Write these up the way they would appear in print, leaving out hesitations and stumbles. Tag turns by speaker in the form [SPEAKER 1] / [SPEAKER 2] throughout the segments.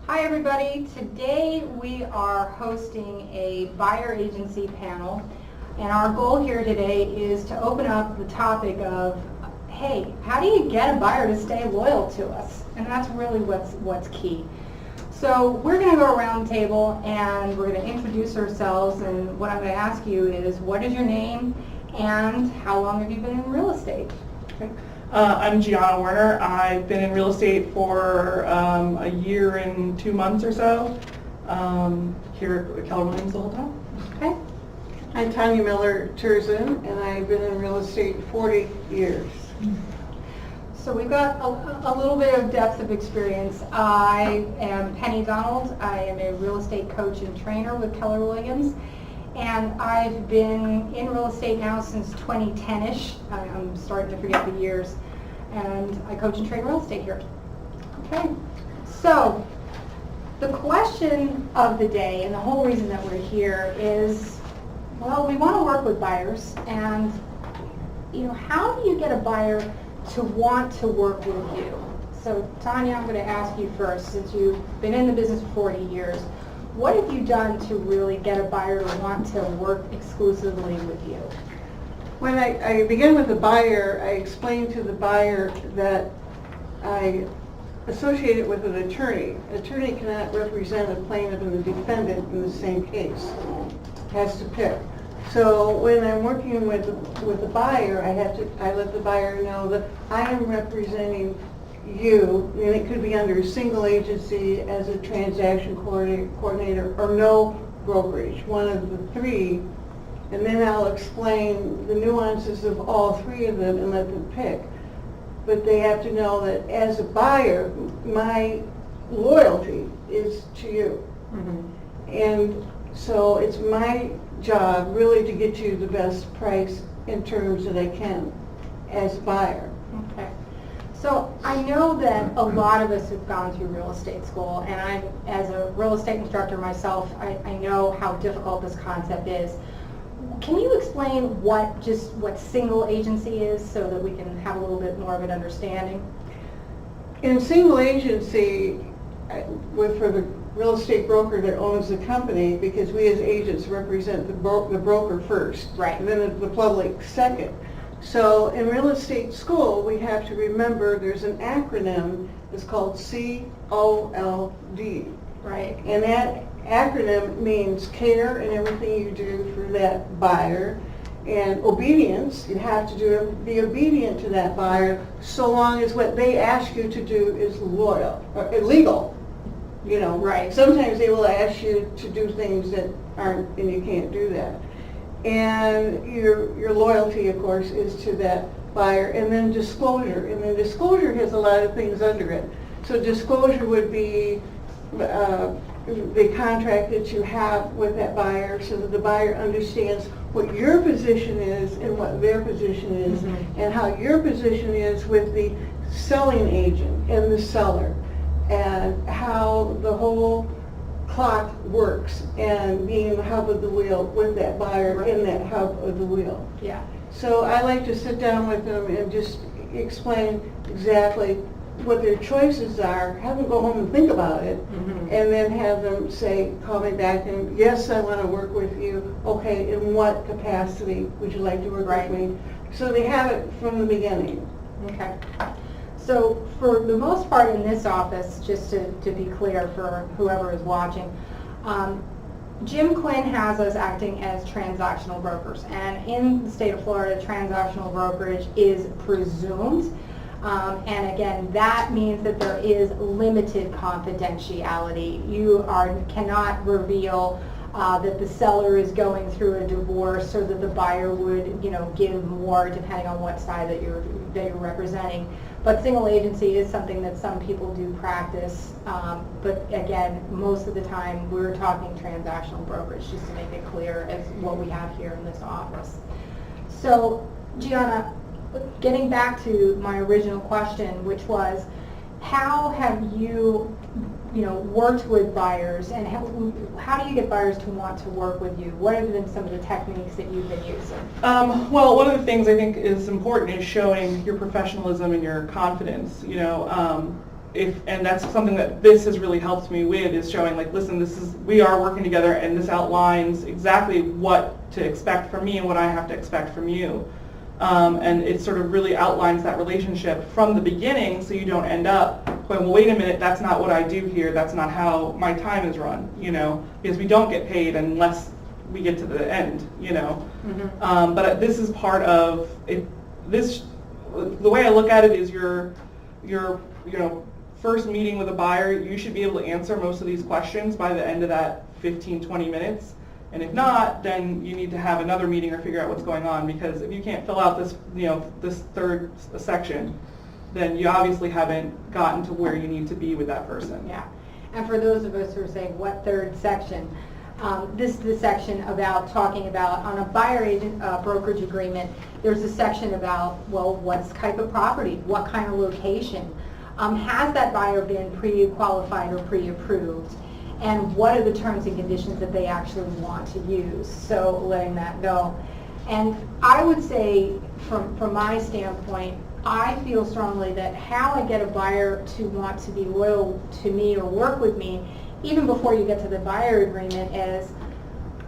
[SPEAKER 1] Hi everybody, today we are hosting a buyer agency panel, and our goal here today is to open up the topic of, hey, how do you get a buyer to stay loyal to us? And that's really what's key. So we're going to go around the table and we're going to introduce ourselves, and what I'm going to ask you is, what is your name and how long have you been in real estate?
[SPEAKER 2] Okay. I'm Gianna Werner. I've been in real estate for a year and 2 months or so, here at Keller Williams the whole time.
[SPEAKER 1] Okay.
[SPEAKER 3] I'm Tanya Miller-Turzin, and I've been in real estate 40 years.
[SPEAKER 1] So we've got a little bit of depth of experience. I am Penny Donald. I am a real estate coach and trainer with Keller Williams. And I've been in real estate now since 2010-ish. I'm starting to forget the years. And I coach and train real estate here. Okay. So the question of the day, and the whole reason that we're here is, well, we want to work with buyers. And, how do you get a buyer to want to work with you? So Tanya, I'm going to ask you first, since you've been in the business for 40 years. What have you done to really get a buyer to want to work exclusively with you?
[SPEAKER 3] When I begin with the buyer, I explain to the buyer that I associate it with an attorney. An attorney cannot represent a plaintiff and a defendant in the same case. Has to pick. So when I'm working with the buyer, I let the buyer know that I am representing you, and it could be under a single agency as a transaction coordinator or no brokerage, one of the three, and then I'll explain the nuances of all three of them and let them pick. But they have to know that as a buyer, my loyalty is to you. Mm-hmm. And so it's my job really to get you the best price in terms that I can as a buyer.
[SPEAKER 1] Okay. So I know that a lot of us have gone through real estate school, and I, as a real estate instructor myself, I know how difficult this concept is. Can you explain what single agency is so that we can have a little bit more of an understanding?
[SPEAKER 3] In single agency, for the real estate broker that owns the company, because we as agents represent the broker first,
[SPEAKER 1] right,
[SPEAKER 3] and then the public second. So in real estate school, we have to remember there's an acronym. It's called COLD.
[SPEAKER 1] Right.
[SPEAKER 3] And that acronym means care in everything you do for that buyer, and obedience. You have to be obedient to that buyer so long as what they ask you to do is loyal or illegal.
[SPEAKER 1] Right.
[SPEAKER 3] Sometimes they will ask you to do things that aren't, and you can't do that. And your loyalty, of course, is to that buyer. And then disclosure. And then disclosure has a lot of things under it. So disclosure would be the contract that you have with that buyer so that the buyer understands what your position is and what their position is, mm-hmm, and how your position is with the selling agent and the seller, and how the whole clock works, and being the hub of the wheel with that buyer, right, in that hub of the wheel.
[SPEAKER 1] Yeah.
[SPEAKER 3] So I like to sit down with them and just explain exactly what their choices are, have them go home and think about it, mm-hmm, and then have them say, call me back, and yes, I want to work with you. Okay, in what capacity would you like to work, right, with me? So they have it from the beginning.
[SPEAKER 1] Okay. So for the most part in this office, just to be clear for whoever is watching, Jim Quinn has us acting as transactional brokers. And in the state of Florida, transactional brokerage is presumed. And again, that means that there is limited confidentiality. You cannot reveal that the seller is going through a divorce, or that the buyer would, give more depending on what side that you're representing. But single agency is something that some people do practice. But again, most of the time we're talking transactional brokerage, just to make it clear as what we have here in this office. So, Gianna, getting back to my original question, which was, how have you, worked with buyers, and how do you get buyers to want to work with you? What have been some of the techniques that you've been using?
[SPEAKER 2] Well, one of the things I think is important is showing your professionalism and your confidence. and that's something that this has really helped me with, is showing like, listen, we are working together, and this outlines exactly what to expect from me and what I have to expect from you. And it sort of really outlines that relationship from the beginning, so you don't end up going, well, wait a minute, that's not what I do here, that's not how my time is run, because we don't get paid unless we get to the end, But this is part of it. The way I look at it is your first meeting with a buyer, you should be able to answer most of these questions by the end of that 15-20 minutes. And if not, then you need to have another meeting or figure out what's going on, because if you can't fill out this third section, then you obviously haven't gotten to where you need to be with that person.
[SPEAKER 1] Yeah. And for those of us who are saying, what third section? This is the section about talking about, on a buyer agent brokerage agreement, there's a section about, well, what type of property, what kind of location, has that buyer been pre-qualified or pre-approved, and what are the terms and conditions that they actually want to use, so letting that go. And I would say, from my standpoint, I feel strongly that how I get a buyer to want to be loyal to me or work with me, even before you get to the buyer agreement, is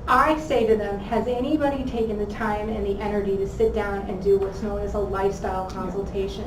[SPEAKER 1] I say to them, has anybody taken the time and the energy to sit down and do what's known as a lifestyle consultation?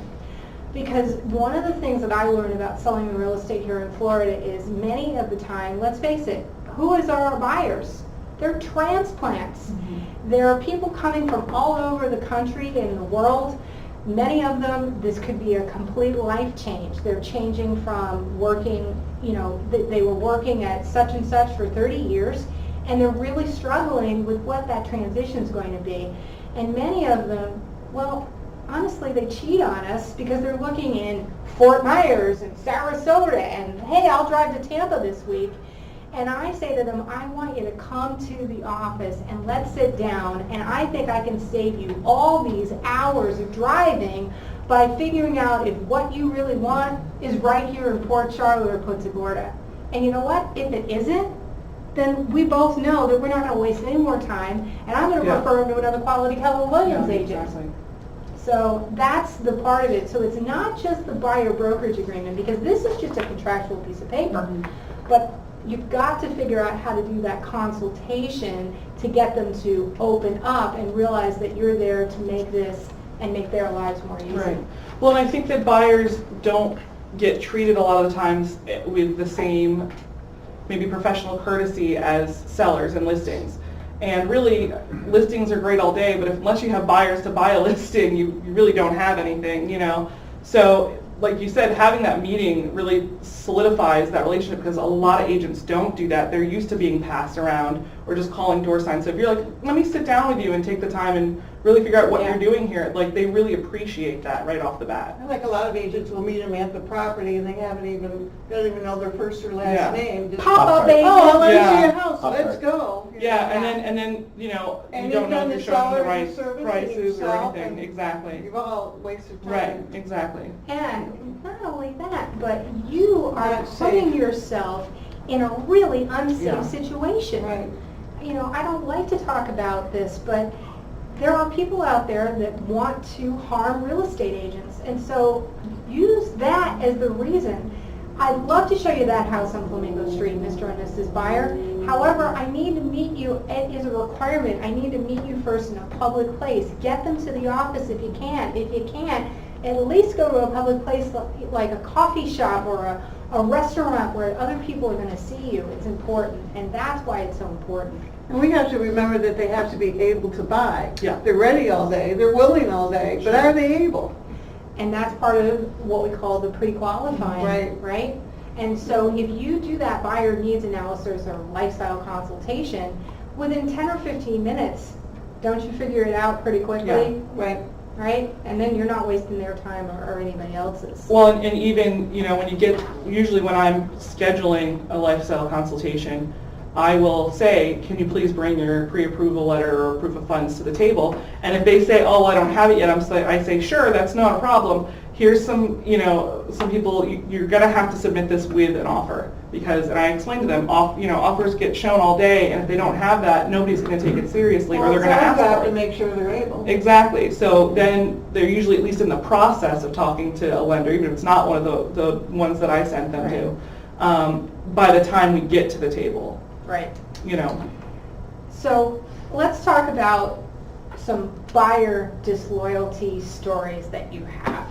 [SPEAKER 1] Because one of the things that I learned about selling in real estate here in Florida is many of the time, let's face it, who is our buyers? They're transplants. Mm-hmm. There are people coming from all over the country and the world. Many of them, this could be a complete life change. They're changing from working, they were working at such and such for 30 years, and they're really struggling with what that transition is going to be. And many of them, well, honestly, they cheat on us because they're looking in Fort Myers and Sarasota, and hey, I'll drive to Tampa this week. And I say to them, I want you to come to the office and let's sit down, and I think I can save you all these hours of driving by figuring out if what you really want is right here in Port Charlotte or Punta Gorda. And you know what? If it isn't, then we both know that we're not going to waste any more time, and I'm going to refer them to another quality Keller Williams agent.
[SPEAKER 2] Exactly.
[SPEAKER 1] So that's the part of it. So it's not just the buyer brokerage agreement, because this is just a contractual piece of paper. Mm-hmm. But you've got to figure out how to do that consultation to get them to open up and realize that you're there to make this and make their lives more easy.
[SPEAKER 2] Right. Well, and I think that buyers don't get treated a lot of the times with the same maybe professional courtesy as sellers and listings. And really, listings are great all day, but unless you have buyers to buy a listing, you really don't have anything, So, like you said, having that meeting really solidifies that relationship, because a lot of agents don't do that. They're used to being passed around or just calling door signs. So if you're like, let me sit down with you and take the time and really figure out what you're doing here, like, they really appreciate that right off the bat.
[SPEAKER 3] I like a lot of agents will meet them at the property and they don't even know their first or last name. Just
[SPEAKER 1] Pop-up agent.
[SPEAKER 3] Oh, let me see your house. Let's go.
[SPEAKER 2] And then you don't know if you're showing the right prices or anything. Exactly.
[SPEAKER 3] You've all wasted time.
[SPEAKER 2] Right. Exactly.
[SPEAKER 1] And not only that, but you are
[SPEAKER 3] Not
[SPEAKER 1] putting
[SPEAKER 3] safe.
[SPEAKER 1] yourself in a really unsafe
[SPEAKER 2] Yeah.
[SPEAKER 1] situation.
[SPEAKER 3] Right.
[SPEAKER 1] I don't like to talk about this, but there are people out there that want to harm real estate agents. And so use that as the reason. I'd love to show you that house on Flamingo Street, Mr. and Mrs. Buyer. However, I need to meet you. It is a requirement. I need to meet you first in a public place. Get them to the office if you can. If you can't, at least go to a public place like a coffee shop or a restaurant where other people are going to see you. It's important, and that's why it's so important.
[SPEAKER 3] And we have to remember that they have to be able to buy.
[SPEAKER 2] Yeah.
[SPEAKER 3] They're ready all day, they're willing all day, but are they able?
[SPEAKER 1] And that's part of what we call the pre-qualifying, right? And so if you do that buyer needs analysis or lifestyle consultation, within 10 or 15 minutes, don't you figure it out pretty quickly?
[SPEAKER 3] Right.
[SPEAKER 1] Right? And then you're not wasting their time or anybody else's.
[SPEAKER 2] Well, and even, when you get, usually when I'm scheduling a lifestyle consultation, I will say, can you please bring your pre-approval letter or proof of funds to the table? And if they say, oh, I don't have it yet, I say, sure, that's not a problem. Here's some people, you're going to have to submit this with an offer. because, and I explained to them, offers get shown all day, and if they don't have that, nobody's going to take it seriously, or they're going to ask for
[SPEAKER 3] to
[SPEAKER 2] it.
[SPEAKER 3] make sure they're able.
[SPEAKER 2] Exactly. So then they're usually at least in the process of talking to a lender, even if it's not one of the ones that I sent them to, by the time we get to the table.
[SPEAKER 1] Right.
[SPEAKER 2] So
[SPEAKER 1] let's talk about some buyer disloyalty stories that you have.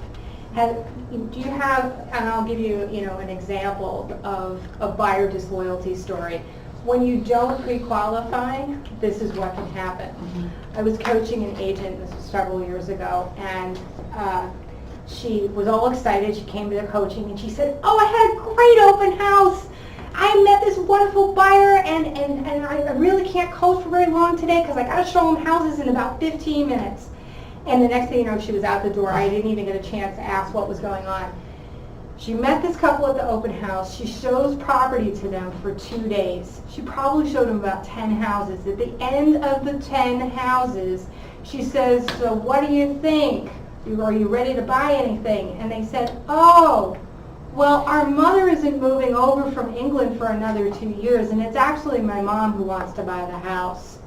[SPEAKER 1] Do you have, and I'll give you, an example of a buyer disloyalty story. When you don't pre-qualify, this is what can happen. I was coaching an agent, this was several years ago, and she was all excited. She came to the coaching and she said, "Oh, I had a great open house. I met this wonderful buyer, and I really can't coach for very long today because I got to show them houses in about 15 minutes. And the next thing you know, she was out the door. I didn't even get a chance to ask what was going on. She met this couple at the open house. She shows property to them for 2 days. She probably showed them about 10 houses. At the end of the 10 houses, she says, "So what do you think? Are you ready to buy anything?" And they said, "Oh, well, our mother isn't moving over from England for another 2 years, and it's actually my mom who wants to buy the house."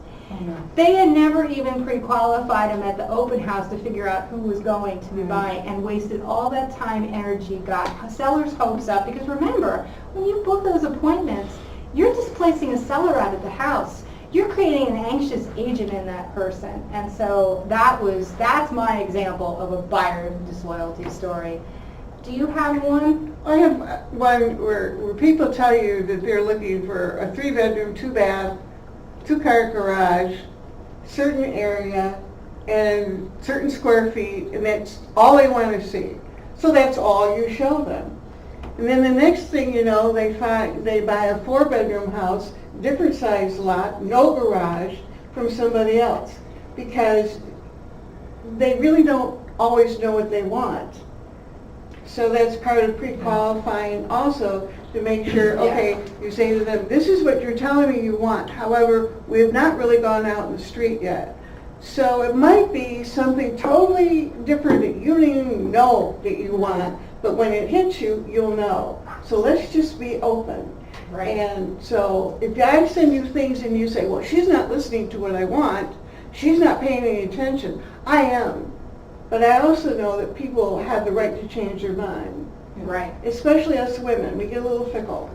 [SPEAKER 1] They had never even pre-qualified them at the open house to figure out who was going to be buying, and wasted all that time, energy, got sellers' hopes up. Because remember, when you book those appointments, you're displacing a seller out of the house. You're creating an anxious agent in that person. And so that's my example of a buyer disloyalty story. Do you have one?
[SPEAKER 3] I have one where people tell you that they're looking for a 3-bedroom, 2-bath, 2-car garage, certain area, and certain square feet, and that's all they want to see. So that's all you show them. And then the next thing you know, they buy a 4-bedroom house, different size lot, no garage, from somebody else, because they really don't always know what they want. So that's part of pre-qualifying also, to make sure, okay, you say to them, "This is what you're telling me you want. However, we have not really gone out in the street yet." So it might be something totally different that you don't even know that you want, but when it hits you, you'll know. So let's just be open.
[SPEAKER 1] Right.
[SPEAKER 3] And so if I send you things and you say, "Well, she's not listening to what I want, she's not paying any attention," I am. But I also know that people have the right to change their mind.
[SPEAKER 1] Right.
[SPEAKER 3] Especially us women, we get a little fickle.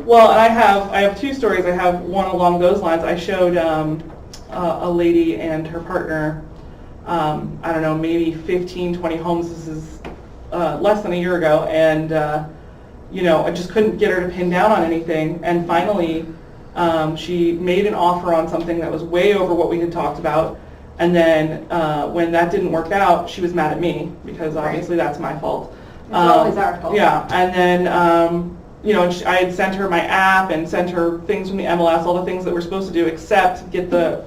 [SPEAKER 2] Well, I have 2 stories. I have one along those lines. I showed a lady and her partner, I don't know, maybe 15, 20 homes. This is less than a year ago, and I just couldn't get her to pin down on anything. And finally, she made an offer on something that was way over what we had talked about. And then when that didn't work out, she was mad at me, because obviously that's my fault.
[SPEAKER 1] It's always our fault.
[SPEAKER 2] Yeah, and then I had sent her my app and sent her things from the MLS, all the things that we're supposed to do, except get the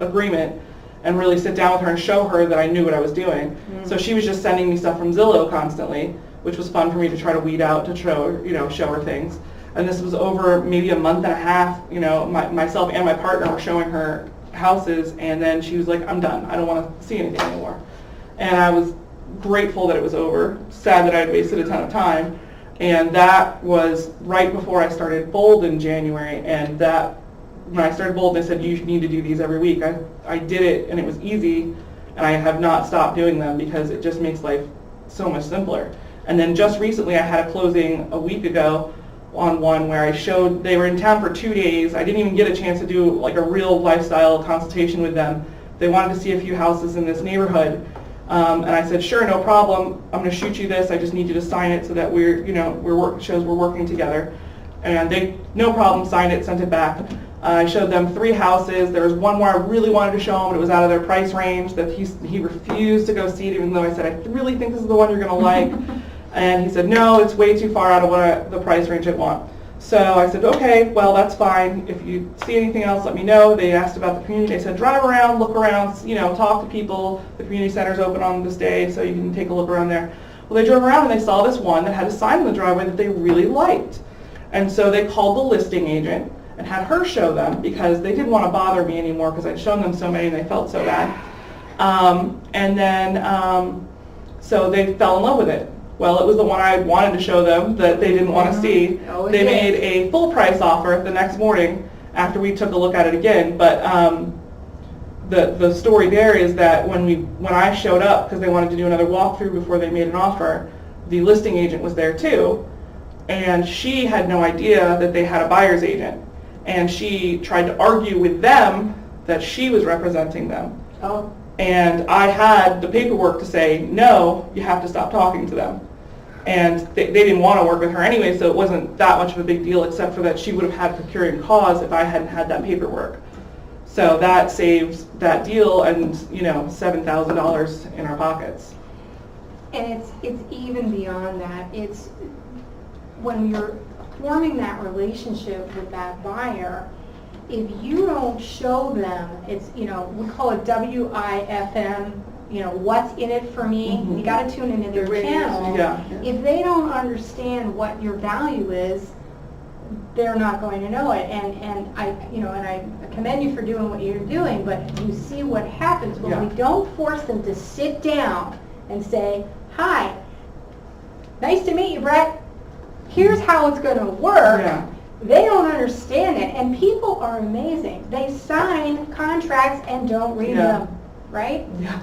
[SPEAKER 2] agreement and really sit down with her and show her that I knew what I was doing. So she was just sending me stuff from Zillow constantly, which was fun for me to try to weed out to show her things. And this was over maybe a month and a half. Myself and my partner were showing her houses, and then she was like, "I'm done. I don't want to see anything anymore." And I was grateful that it was over, sad that I had wasted a ton of time. And that was right before I started Bold in January. And when I started Bold, they said, "You need to do these every week." I did it, and it was easy, and I have not stopped doing them because it just makes life so much simpler. And then just recently, I had a closing a week ago on one where I showed, they were in town for 2 days. I didn't even get a chance to do like a real lifestyle consultation with them. They wanted to see a few houses in this neighborhood. And I said, "Sure, no problem. I'm going to shoot you this. I just need you to sign it so that shows we're working together." And they, no problem, signed it, sent it back. I showed them 3 houses. There was one where I really wanted to show them, but it was out of their price range, that he refused to go see it, even though I said, "I really think this is the one you're going to like." And he said, "No, it's way too far out of the price range I want." So I said, "Okay, well, that's fine. If you see anything else, let me know." They asked about the community. They said, "Drive around, look around, talk to people. The community center's open on this day, so you can take a look around there." Well, they drove around and they saw this one that had a sign in the driveway that they really liked. And so they called the listing agent and had her show them, because they didn't want to bother me anymore because I'd shown them so many and they felt so bad. So they fell in love with it. Well, it was the one I wanted to show them that they didn't want to see.
[SPEAKER 1] Oh, it
[SPEAKER 2] They
[SPEAKER 1] is.
[SPEAKER 2] made a full price offer the next morning after we took a look at it again. But the story there is that when I showed up, because they wanted to do another walkthrough before they made an offer, the listing agent was there too, and she had no idea that they had a buyer's agent, and she tried to argue with them that she was representing them.
[SPEAKER 1] Oh,
[SPEAKER 2] And I had the paperwork to say, no, you have to stop talking to them. And they didn't want to work with her anyway, so it wasn't that much of a big deal, except for that she would have had procuring cause if I hadn't had that paperwork. So that saves that deal and, $7,000 in our pockets.
[SPEAKER 1] and it's even beyond that. It's when you're forming that relationship with that buyer, if you don't show them, it's, we call it WIFM, what's in it for me,
[SPEAKER 2] Mhm.
[SPEAKER 1] you gotta tune into their channel.
[SPEAKER 2] Yeah.
[SPEAKER 1] If they don't understand what your value is, they're not going to know it. And I commend you for doing what you're doing, but you see what happens when we don't force them to sit down and say, hi, nice to meet you, Brett. Here's how it's going to work.
[SPEAKER 2] Yeah.
[SPEAKER 1] They don't understand it, and people are amazing. They sign contracts and don't read
[SPEAKER 2] Yeah.
[SPEAKER 1] them, right?
[SPEAKER 2] Yeah.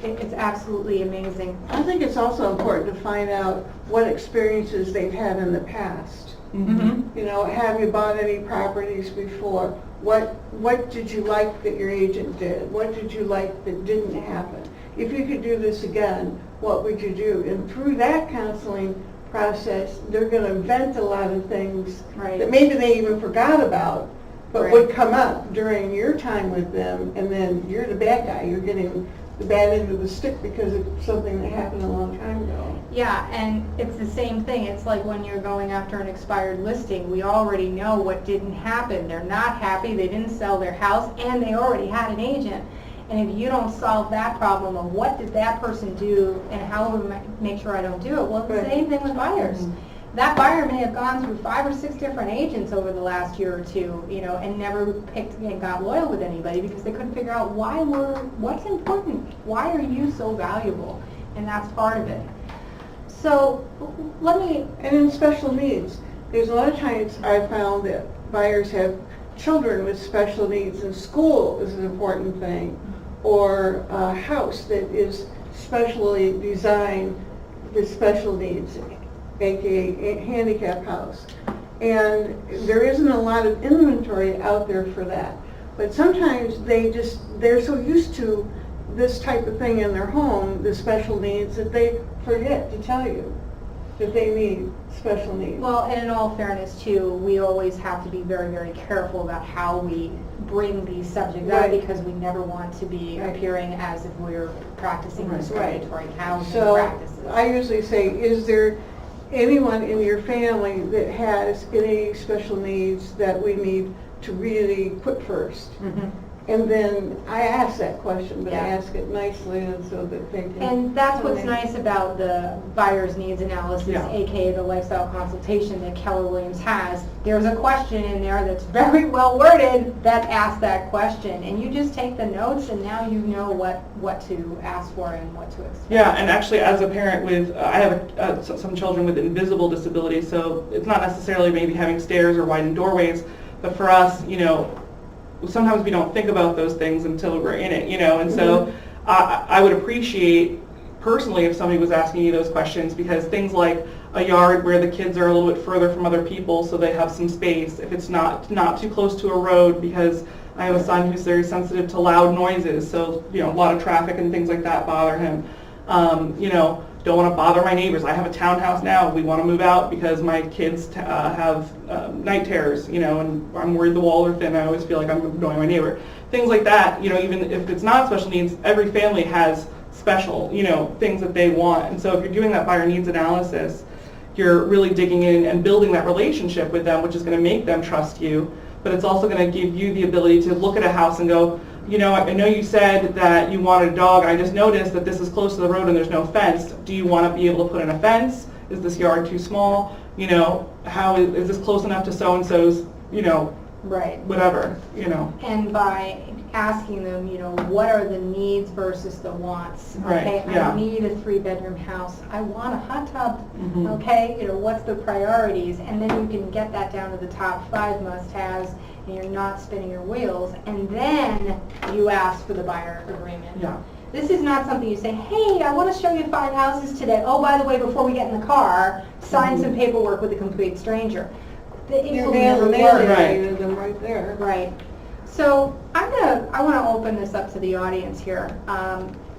[SPEAKER 1] It's absolutely amazing.
[SPEAKER 3] I think it's also important to find out what experiences they've had in the past.
[SPEAKER 2] Mm-hmm.
[SPEAKER 3] Have you bought any properties before? What did you like that your agent did? What did you like that didn't happen? If you could do this again, what would you do? And through that counseling process, they're going to vent a lot of things
[SPEAKER 1] Right.
[SPEAKER 3] that maybe they even forgot about, but
[SPEAKER 1] Right.
[SPEAKER 3] would come up during your time with them, and then you're the bad guy. You're getting the bad end of the stick because of something that happened a long time ago.
[SPEAKER 1] Yeah, and it's the same thing. It's like when you're going after an expired listing. We already know what didn't happen. They're not happy, they didn't sell their house, and they already had an agent. And if you don't solve that problem of what did that person do and how do we make sure I don't do it, well, it's the
[SPEAKER 3] Right.
[SPEAKER 1] same thing with buyers. That buyer may have gone through 5 or 6 different agents over the last year or two, and never picked and got loyal with anybody because they couldn't figure out what's important. Why are you so valuable? And that's part of it. So
[SPEAKER 3] And in special needs, there's a lot of times I've found that buyers have children with special needs, and school is an important thing, or a house that is specially designed with special needs, aka a handicap house. And there isn't a lot of inventory out there for that. But sometimes they're so used to this type of thing in their home, the special needs, that they forget to tell you that they need special needs.
[SPEAKER 1] Well, and in all fairness too, we always have to be very, very careful about how we bring these subjects up
[SPEAKER 3] Right.
[SPEAKER 1] because we never want to be
[SPEAKER 3] Right.
[SPEAKER 1] appearing as if we're practicing
[SPEAKER 3] Right.
[SPEAKER 1] discriminatory housing
[SPEAKER 3] So
[SPEAKER 1] practices.
[SPEAKER 3] I usually say, is there anyone in your family that has any special needs that we need to really put first?
[SPEAKER 1] Mhm.
[SPEAKER 3] And then I ask that question, but I
[SPEAKER 1] Yeah.
[SPEAKER 3] ask it nicely and so that they can.
[SPEAKER 1] And that's what's
[SPEAKER 3] Okay.
[SPEAKER 1] nice about the buyer's needs analysis,
[SPEAKER 2] Yeah.
[SPEAKER 1] aka the lifestyle consultation that Keller Williams has. There's a question in there that's very well worded that asks that question, and you just take the notes, and now you know what to ask for and what to expect.
[SPEAKER 2] Yeah, and actually as a parent with, I have some children with invisible disabilities, so it's not necessarily maybe having stairs or widened doorways, but for us, sometimes we don't think about those things until we're in it, and so I would appreciate personally if somebody was asking you those questions, because things like a yard where the kids are a little bit further from other people so they have some space, if it's not too close to a road, because I have a son who's very sensitive to loud noises, so a lot of traffic and things like that bother him. Don't want to bother my neighbors. I have a townhouse now. We want to move out because my kids have night terrors, and I'm worried the walls are thin. I always feel like I'm annoying my neighbor. Things like that, even if it's not special needs, every family has special, things that they want. And so if you're doing that buyer needs analysis, you're really digging in and building that relationship with them, which is going to make them trust you. But it's also going to give you the ability to look at a house and go, I know you said that you wanted a dog, and I just noticed that this is close to the road and there's no fence. Do you want to be able to put in a fence? Is this yard too small? How is this close enough to so-and-so's,
[SPEAKER 1] Right.
[SPEAKER 2] whatever, you know.
[SPEAKER 1] And by asking them, you know, what are the needs versus the wants?
[SPEAKER 2] Right,
[SPEAKER 1] Okay,
[SPEAKER 2] yeah.
[SPEAKER 1] I need a 3-bedroom house. I want a hot tub.
[SPEAKER 2] Mhm.
[SPEAKER 1] Okay, you know, what's the priorities? And then you can get that down to the top 5 must-haves, and you're not spinning your wheels. And then you ask for the buyer agreement.
[SPEAKER 2] Yeah.
[SPEAKER 1] This is not something you say, hey, I want to show you 5 houses today. Oh, by the way, before we get in the car, sign some paperwork with a complete stranger. It
[SPEAKER 3] You're
[SPEAKER 1] will never work.
[SPEAKER 3] validating them right there.
[SPEAKER 1] Right. So I want to open this up to the audience here.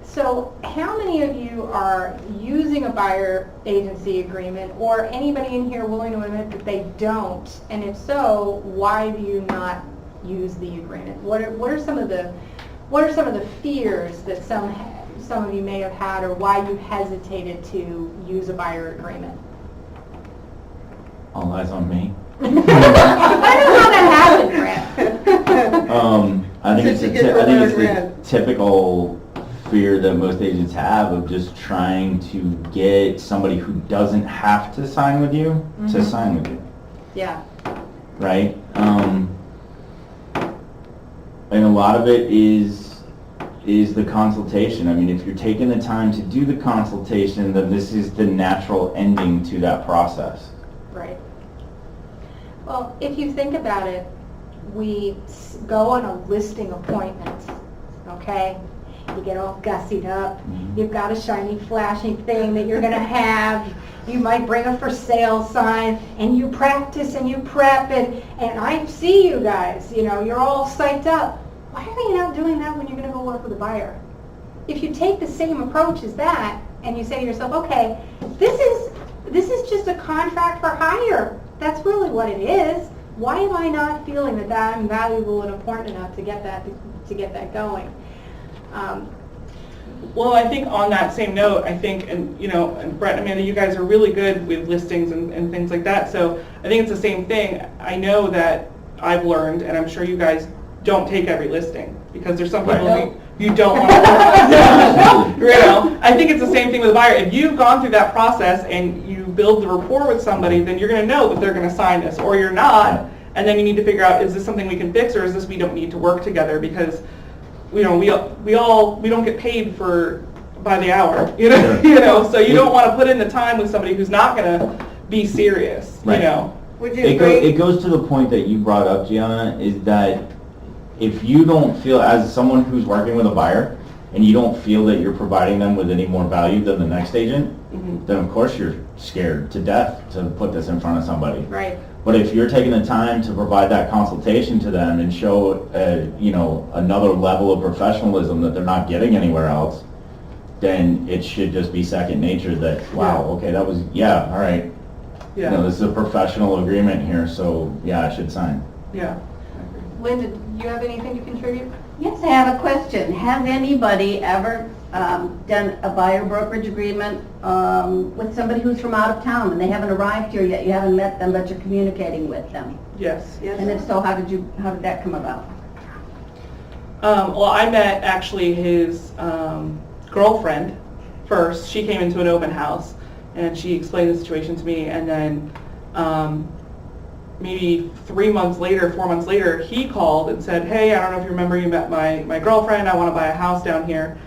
[SPEAKER 1] So how many of you are using a buyer agency agreement, or anybody in here willing to admit that they don't? And if so, why do you not use the agreement? What are some of the fears that some of you may have had, or why you hesitated to use a buyer agreement?
[SPEAKER 4] All eyes on me.
[SPEAKER 1] I don't know how that happened, Brett.
[SPEAKER 4] I think
[SPEAKER 3] Since you get the
[SPEAKER 4] it's
[SPEAKER 3] letter
[SPEAKER 4] the typical fear that most agents have of just trying to get somebody who doesn't have to sign with you to sign with you,
[SPEAKER 1] Yeah.
[SPEAKER 4] right? And a lot of it is the consultation. I mean, if you're taking the time to do the consultation, then this is the natural ending to that process.
[SPEAKER 1] Right. Well, if you think about it, we go on a listing appointment, okay? You get all gussied up. You've got a shiny, flashing thing that you're going to have. You might bring a for sale sign, and you practice and you prep, and I see you guys, you know, you're all psyched up. Why are you not doing that when you're going to go work with a buyer? If you take the same approach as that, and you say to yourself, okay, this is just a contract for hire. That's really what it is. Why am I not feeling that I'm valuable and important enough to get that going?
[SPEAKER 2] Well, I think on that same note, I think, and you know, and Brett and Amanda, you guys are really good with listings and things like that. So I think it's the same thing. I know that I've learned, and I'm sure you guys don't take every listing, because there's some people
[SPEAKER 4] Right.
[SPEAKER 2] you don't want to. You know, I think it's the same thing with a buyer. If you've gone through that process and you build the rapport with somebody, then you're going to know that they're going to sign this, or you're not, and then you need to figure out, is this something we can fix, or is this we don't need to work together? Because you know, we don't get paid by the hour, you know.
[SPEAKER 4] Sure.
[SPEAKER 2] You know, so you don't want to put in the time with somebody who's not going to be serious,
[SPEAKER 4] Right.
[SPEAKER 2] you know.
[SPEAKER 3] Would you
[SPEAKER 4] It
[SPEAKER 3] agree?
[SPEAKER 4] goes to the point that you brought up, Gianna, is that if you don't feel, as someone who's working with a buyer, and you don't feel that you're providing them with any more value than the next agent, then of course you're scared to death to put this in front of somebody.
[SPEAKER 1] Right.
[SPEAKER 4] But if you're taking the time to provide that consultation to them and show, you know, another level of professionalism that they're not getting anywhere else, then it should just be second nature that, wow, okay, that was, yeah, all right.
[SPEAKER 2] Yeah.
[SPEAKER 4] You know, this is a professional agreement here, so yeah, I should sign.
[SPEAKER 2] Yeah.
[SPEAKER 1] Linda, do you have anything to contribute?
[SPEAKER 5] Yes, I have a question. Has anybody ever done a buyer brokerage agreement with somebody who's from out of town and they haven't arrived here yet? You haven't met them, but you're communicating with them.
[SPEAKER 2] Yes.
[SPEAKER 5] And if so, how did that come about?
[SPEAKER 2] Well, I met actually his girlfriend first. She came into an open house, and she explained the situation to me, and then maybe 4 months later, he called and said, hey, I don't know if you remember, you met my girlfriend, I want to buy a house down here.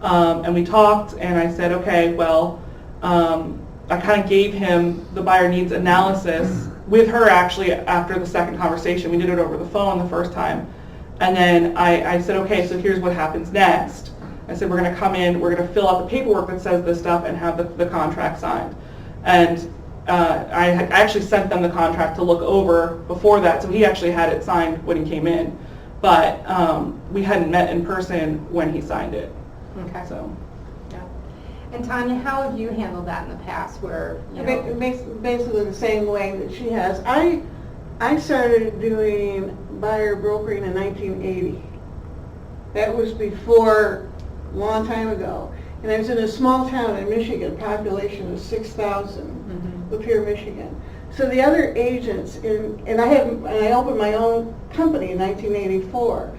[SPEAKER 2] And we talked, and I said, okay, well, I kind of gave him the buyer needs analysis with her actually after the second conversation. We did it over the phone the first time. And then I said, okay, so here's what happens next. I said, we're going to come in, we're going to fill out the paperwork that says this stuff and have the contract signed. And I actually sent them the contract to look over before that, so he actually had it signed when he came in. But we hadn't met in person when he signed it.
[SPEAKER 1] Okay.
[SPEAKER 2] So.
[SPEAKER 1] Yeah. And Tanya, how have you handled that in the past where, you know?
[SPEAKER 3] Basically the same way that she has. I started doing buyer brokering in 1980. That was before, a long time ago. And I was in a small town in Michigan, population of 6,000, Lapeer, Michigan. So the other agents, and I opened my own company in 1984.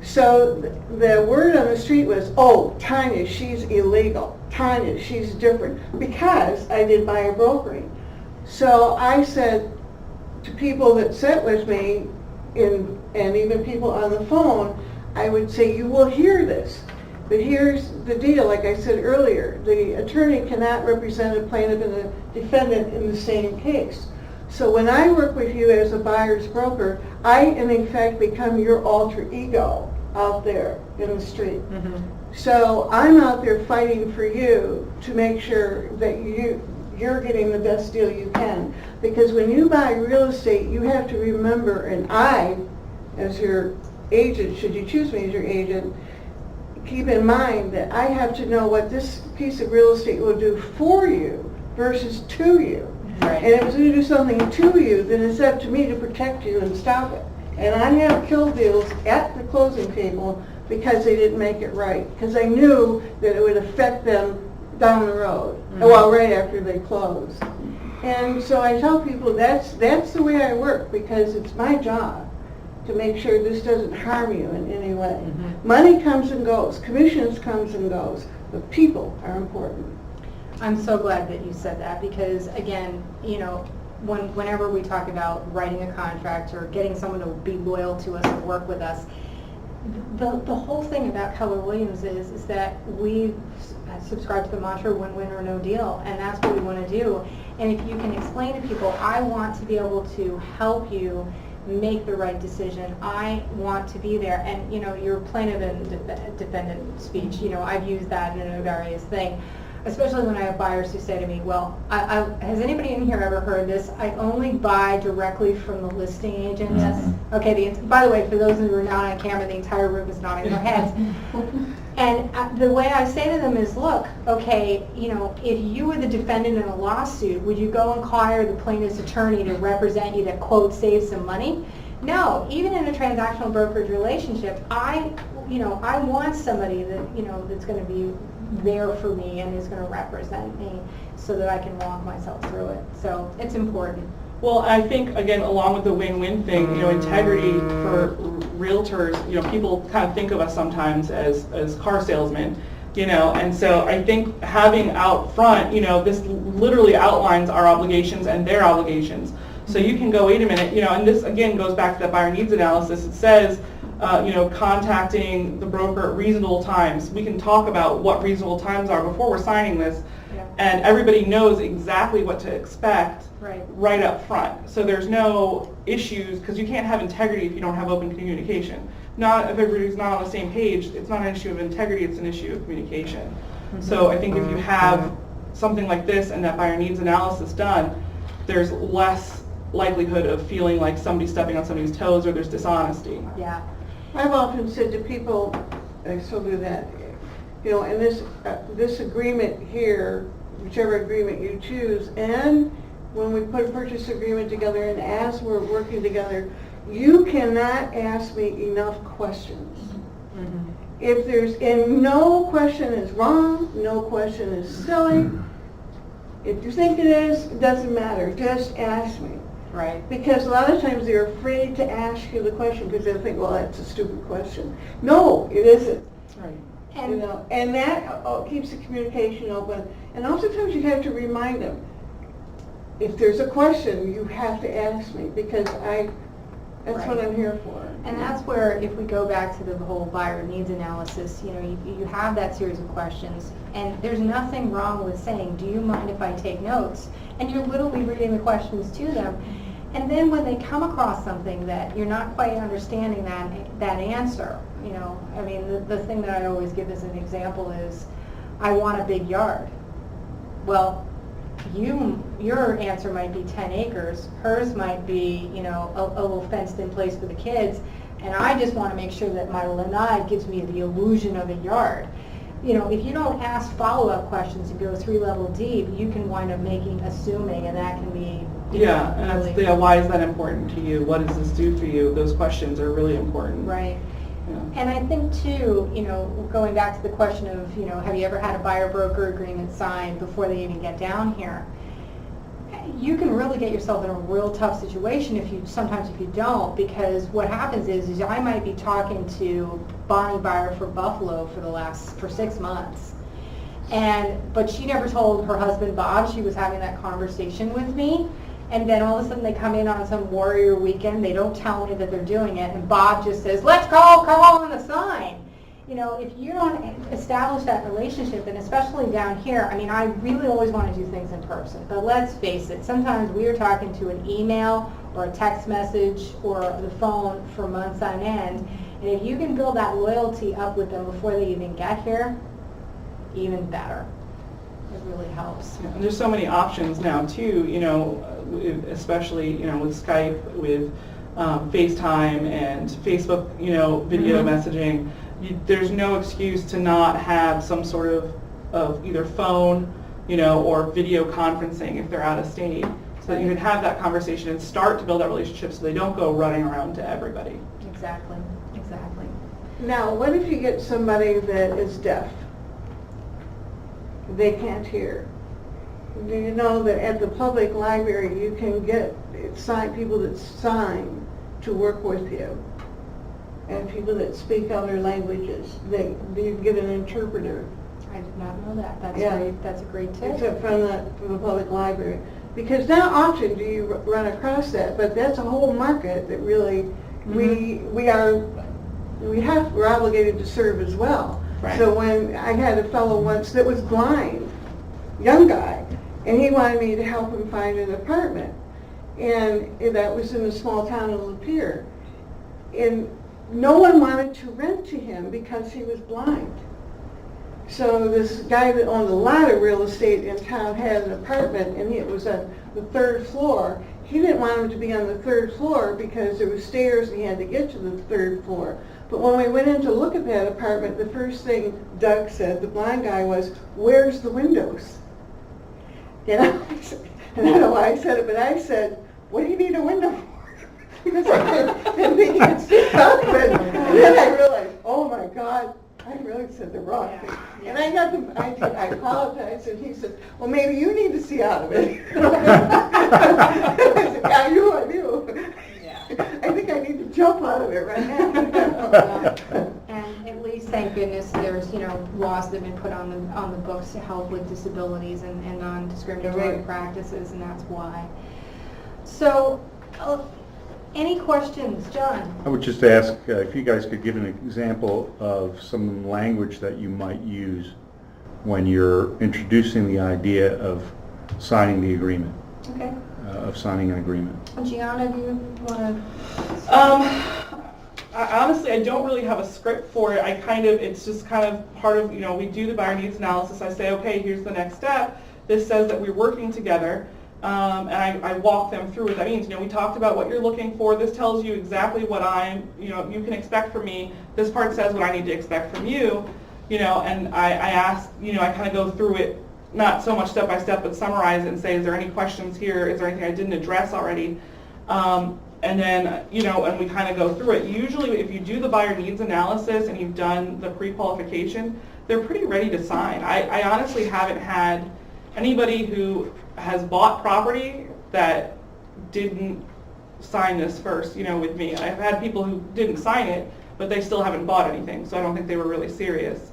[SPEAKER 3] So the word on the street was, oh, Tanya, she's illegal. Tanya, she's different. Because I did buyer brokering. So I said to people that sat with me, and even people on the phone, I would say, you will hear this. But here's the deal, like I said earlier, the attorney cannot represent a plaintiff and a defendant in the same case. So when I work with you as a buyer's broker, I in fact become your alter ego out there in the street. So I'm out there fighting for you to make sure that you're getting the best deal you can. Because when you buy real estate, you have to remember, and I, as your agent, should you choose me as your agent, keep in mind that I have to know what this piece of real estate will do for you versus to you.
[SPEAKER 1] Right.
[SPEAKER 3] And if it's going to do something to you, then it's up to me to protect you and stop it. And I have killed deals at the closing table because they didn't make it right. Because I knew that it would affect them down the road, well, right after they close. And so I tell people that's the way I work, because it's my job to make sure this doesn't harm you in any way. Money comes and goes, commissions comes and goes, but people are important.
[SPEAKER 1] I'm so glad that you said that, because again, you know, whenever we talk about writing a contract or getting someone to be loyal to us and work with us, the whole thing about Keller Williams is that we subscribe to the mantra win-win or no deal, and that's what we want to do. And if you can explain to people, I want to be able to help you make the right decision. I want to be there. And you know, your plaintiff and defendant speech, you know, I've used that in a various thing. Especially when I have buyers who say to me, well, has anybody in here ever heard this? I only buy directly from the listing agent. Yes. Okay, by the way, for those who are not on camera, the entire room is nodding their heads. And the way I say to them is, look, okay, you know, if you were the defendant in a lawsuit, would you go and hire the plaintiff's attorney to represent you to, quote, save some money? No, even in a transactional brokerage relationship, I want somebody that, you know, that's going to be there for me and is going to represent me so that I can walk myself through it. So it's important.
[SPEAKER 2] Well, I think, again, along with the win-win thing, you know, integrity for realtors, you know, people kind of think of us sometimes as car salesmen, you know, and so I think having out front, you know, this literally outlines our obligations and their obligations. So you can go, wait a minute, you know, and this, again, goes back to that buyer needs analysis. It says, you know, contacting the broker at reasonable times. We can talk about what reasonable times are before we're signing this, and everybody knows exactly what to expect right up front. So there's no issues, because you can't have integrity if you don't have open communication. Not if everybody's not on the same page, it's not an issue of integrity, it's an issue of communication. So I think if you have something like this and that buyer needs analysis done, there's less likelihood of feeling like somebody's stepping on somebody's toes or there's dishonesty.
[SPEAKER 1] Yeah.
[SPEAKER 3] I've often said to people, I still do that, you know, and this agreement here, whichever agreement you choose, and when we put a purchase agreement together and as we're working together, you cannot ask me enough questions. If there's, and no question is wrong, no question is silly. If you think it is, it doesn't matter, just ask me.
[SPEAKER 1] Right.
[SPEAKER 3] Because a lot of times they're afraid to ask you the question because they think, well, that's a stupid question. No, it isn't.
[SPEAKER 2] Right.
[SPEAKER 1] And,
[SPEAKER 3] You know, and that keeps the communication open. And oftentimes you have to remind them, if there's a question, you have to ask me, because that's what I'm here for.
[SPEAKER 1] And that's where, if we go back to the whole buyer needs analysis, you know, you have that series of questions, and there's nothing wrong with saying, do you mind if I take notes? And you're literally reading the questions to them. And then when they come across something that you're not quite understanding that answer, you know, I mean, the thing that I always give as an example is, I want a big yard. Well, your answer might be 10 acres, hers might be, you know, a little fenced in place for the kids, and I just want to make sure that my lanai gives me the illusion of a yard. You know, if you don't ask follow-up questions and go 3-level deep, you can wind up assuming, and that can be,
[SPEAKER 2] Yeah, and that's, yeah, why is that important to you? What does this do for you? Those questions are really important.
[SPEAKER 1] Right.
[SPEAKER 2] Yeah.
[SPEAKER 1] And I think too, you know, going back to the question of, you know, have you ever had a buyer-broker agreement signed before they even get down here? You can really get yourself in a real tough situation sometimes if you don't, because what happens is I might be talking to Bonnie Buyer for Buffalo for 6 months. But she never told her husband Bob she was having that conversation with me. And then all of a sudden they come in on some warrior weekend, they don't tell me that they're doing it, and Bob just says, let's call on the sign. You know, if you don't establish that relationship, and especially down here, I mean, I really always want to do things in person, but let's face it, sometimes we are talking to an email or a text message or the phone for months on end, and if you can build that loyalty up with them before they even get here, even better. It really helps.
[SPEAKER 2] And there's so many options now too, you know, especially, you know, with Skype, with FaceTime and Facebook, you know, video messaging. There's no excuse to not have some sort of either phone, you know, or video conferencing if they're out of state, so that you can have that conversation and start to build that relationship so they don't go running around to everybody.
[SPEAKER 1] Exactly, exactly.
[SPEAKER 3] Now, what if you get somebody that is deaf? They can't hear. Do you know that at the public library you can get people that sign to work with you? And people that speak other languages, you get an interpreter.
[SPEAKER 1] I did not know that. That's
[SPEAKER 3] Yeah.
[SPEAKER 1] great. That's a great tip.
[SPEAKER 3] Except from the public library. Because not often do you run across that, but that's a whole market that really we're obligated to serve as well.
[SPEAKER 2] Right.
[SPEAKER 3] So when I had a fellow once that was blind, young guy, and he wanted me to help him find an apartment, and that was in a small town of Lapeer, and no one wanted to rent to him because he was blind. So this guy that owned a lot of real estate in town had an apartment, and it was on the 3rd floor. He didn't want him to be on the 3rd floor because there were stairs and he had to get to the 3rd floor. But when we went in to look at that apartment, the first thing Doug said, the blind guy, was, "Where's the windows?" You know? And I don't know why I said it, but I said, "What do you need a window for?" Because I didn't think he'd see out of it. And then I realized, oh my God, I really said the wrong thing. And I apologized, and he said, "Well, maybe you need to see out of it." I said, "Yeah, I do. I think I need to jump out of it right now."
[SPEAKER 1] And at least, thank goodness, there's, you know, laws that have been put on the books to help with disabilities and non-discriminatory
[SPEAKER 3] Right.
[SPEAKER 1] practices, and that's why. So, any questions, John?
[SPEAKER 6] I would just ask if you guys could give an example of some language that you might use when you're introducing the idea of signing the agreement,
[SPEAKER 1] Okay.
[SPEAKER 6] of signing an agreement.
[SPEAKER 1] Gianna, do you want to?
[SPEAKER 2] Honestly, I don't really have a script for it. It's just kind of part of, you know, we do the buyer needs analysis. I say, okay, here's the next step. This says that we're working together. And I walk them through what that means. You know, we talked about what you're looking for. This tells you exactly what you can expect from me. This part says what I need to expect from you. You know, and I ask, you know, I kind of go through it, not so much step by step, but summarize it and say, is there any questions here? Is there anything I didn't address already? And then, you know, and we kind of go through it. Usually, if you do the buyer needs analysis and you've done the pre-qualification, they're pretty ready to sign. I honestly haven't had anybody who has bought property that didn't sign this first, you know, with me. I've had people who didn't sign it, but they still haven't bought anything, so I don't think they were really serious.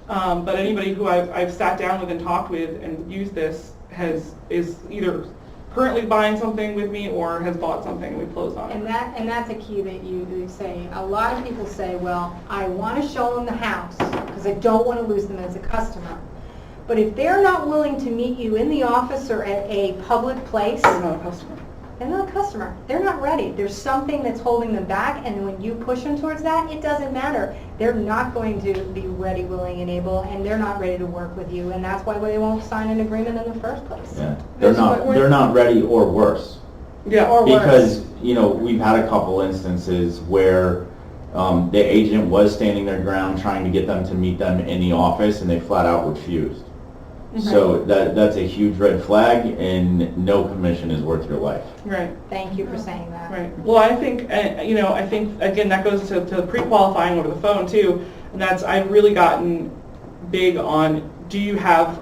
[SPEAKER 2] But anybody who I've sat down with and talked with and used this is either currently buying something with me or has bought something and we closed on it.
[SPEAKER 1] And that's a key that you say. A lot of people say, well, I want to show them the house because I don't want to lose them as a customer. But if they're not willing to meet you in the office or at a public place,
[SPEAKER 2] I'm not a customer.
[SPEAKER 1] they're not a customer. They're not ready. There's something that's holding them back, and when you push them towards that, it doesn't matter. They're not going to be ready, willing, and able, and they're not ready to work with you, and that's why they won't sign an agreement in the first place.
[SPEAKER 4] Yeah. They're not ready or worse.
[SPEAKER 2] Yeah.
[SPEAKER 1] Or worse.
[SPEAKER 4] Because, you know, we've had a couple instances where the agent was standing their ground trying to get them to meet them in the office and they flat out refused. So that's a huge red flag, and no commission is worth your life.
[SPEAKER 2] Right.
[SPEAKER 1] Thank you for saying that.
[SPEAKER 2] Right. Well, I think, again, that goes to pre-qualifying over the phone too. And I've really gotten big on,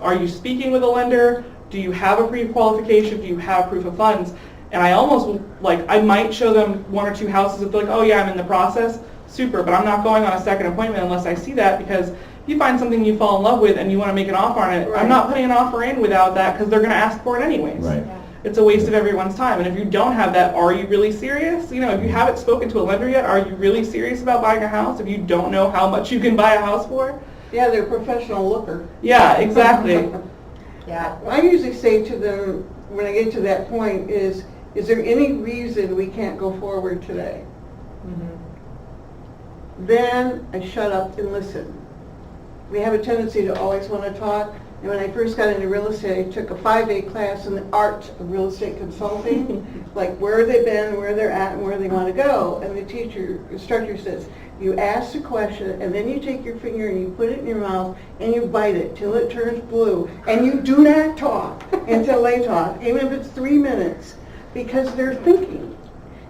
[SPEAKER 2] are you speaking with a lender? Do you have a pre-qualification? Do you have proof of funds? And I almost, I might show them one or two houses if they're like, oh yeah, I'm in the process. Super, but I'm not going on a second appointment unless I see that, because if you find something you fall in love with and you want to make an offer on it,
[SPEAKER 3] Right.
[SPEAKER 2] I'm not putting an offer in without that, because they're going to ask for it anyways.
[SPEAKER 4] Right.
[SPEAKER 1] Yeah.
[SPEAKER 2] it's a waste of everyone's time. And if you don't have that, are you really serious? You know, if you haven't spoken to a lender yet, are you really serious about buying a house if you don't know how much you can buy a house for?
[SPEAKER 3] Yeah, they're a professional looker.
[SPEAKER 2] Yeah, exactly.
[SPEAKER 1] Yeah.
[SPEAKER 3] I usually say to them, when I get to that point, is there any reason we can't go forward today? Then I shut up and listen. We have a tendency to always want to talk. And when I first got into real estate, I took a 5-day class in the art of real estate consulting, like where they've been, where they're at, and where they want to go. And the instructor says, you ask the question, and then you take your finger and you put it in your mouth, and you bite it till it turns blue. And you do not talk until they talk, even if it's 3 minutes, because they're thinking.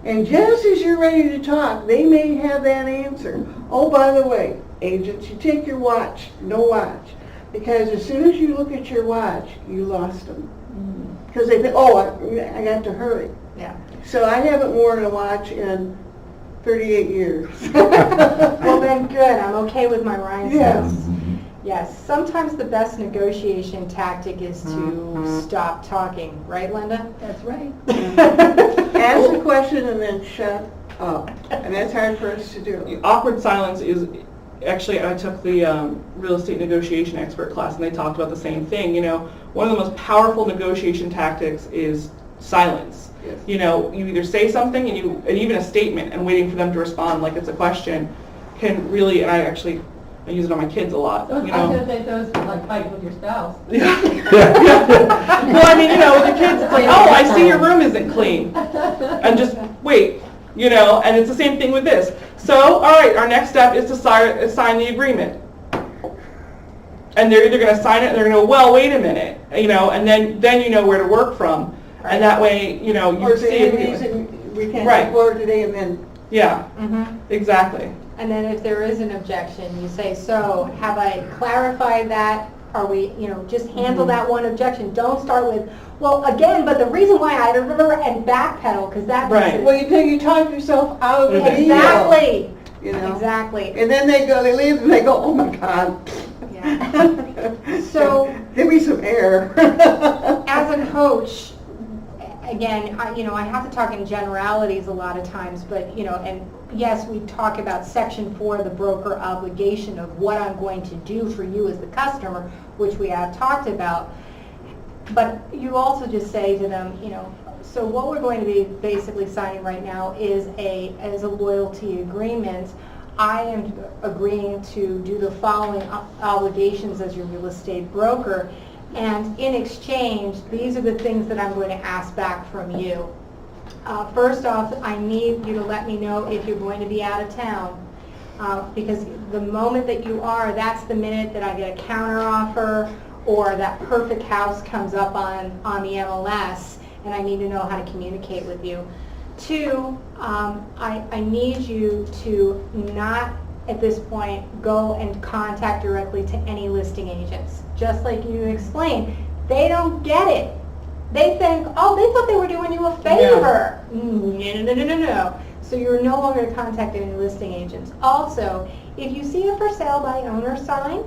[SPEAKER 3] And just as you're ready to talk, they may have that answer. Oh, by the way, agents, you take your watch, no watch. Because as soon as you look at your watch, you lost them. Because they think, oh, I got to hurry.
[SPEAKER 1] Yeah.
[SPEAKER 3] So I haven't worn a watch in 38 years.
[SPEAKER 1] Well, then good. I'm okay with my rhinestones.
[SPEAKER 3] Yes.
[SPEAKER 1] Yes. Sometimes the best negotiation tactic is to stop talking. Right, Linda?
[SPEAKER 5] That's right.
[SPEAKER 3] Ask a question and then shut up. And that's hard for us to do.
[SPEAKER 2] Awkward silence is, actually I took the real estate negotiation expert class and they talked about the same thing. You know, one of the most powerful negotiation tactics is silence.
[SPEAKER 3] Yes.
[SPEAKER 2] You know, you either say something and even a statement and waiting for them to respond like it's a question can really, and I use it on my kids a lot. You
[SPEAKER 7] I was
[SPEAKER 2] know.
[SPEAKER 7] going to say those are like fighting with your spouse.
[SPEAKER 2] Yeah. Well, I mean, you know, with the kids, it's like, oh, I see your room isn't clean. And just wait, you know, and it's the same thing with this. So, all right, our next step is to sign the agreement. And they're either going to sign it and they're going to go, well, wait a minute, you know, and then you know where to work from. And that way, you know, you
[SPEAKER 3] Or
[SPEAKER 2] see
[SPEAKER 3] say any
[SPEAKER 2] it.
[SPEAKER 3] reason we can't
[SPEAKER 2] Right.
[SPEAKER 3] go forward today, and then
[SPEAKER 2] Yeah, exactly.
[SPEAKER 1] And then if there is an objection, you say, so have I clarified that? Are we, you know, just handle that one objection. Don't start with, well, again, but the reason why I remember, and backpedal, because that makes
[SPEAKER 2] Right.
[SPEAKER 1] it-
[SPEAKER 3] well, you talk yourself out of the deal.
[SPEAKER 1] Exactly.
[SPEAKER 3] You know.
[SPEAKER 1] Exactly.
[SPEAKER 3] And then they leave and they go, oh my God.
[SPEAKER 1] Yeah. So
[SPEAKER 3] Give me some air.
[SPEAKER 1] as a coach, again, I have to talk in generalities a lot of times, but, you know, and yes, we talk about Section 4, the broker obligation of what I'm going to do for you as the customer, which we have talked about. But you also just say to them, you know, so what we're going to be basically signing right now is a loyalty agreement. I am agreeing to do the following obligations as your real estate broker, and in exchange, these are the things that I'm going to ask back from you. First off, I need you to let me know if you're going to be out of town, because the moment that you are, that's the minute that I get a counter offer or that perfect house comes up on the MLS, and I need to know how to communicate with you. Two, I need you to not, at this point, go and contact directly to any listing agents. Just like you explained, they don't get it. They think, oh, they thought they were doing you a favor. No. So you're no longer to contact any listing agents. Also, if you see a for sale by owner sign,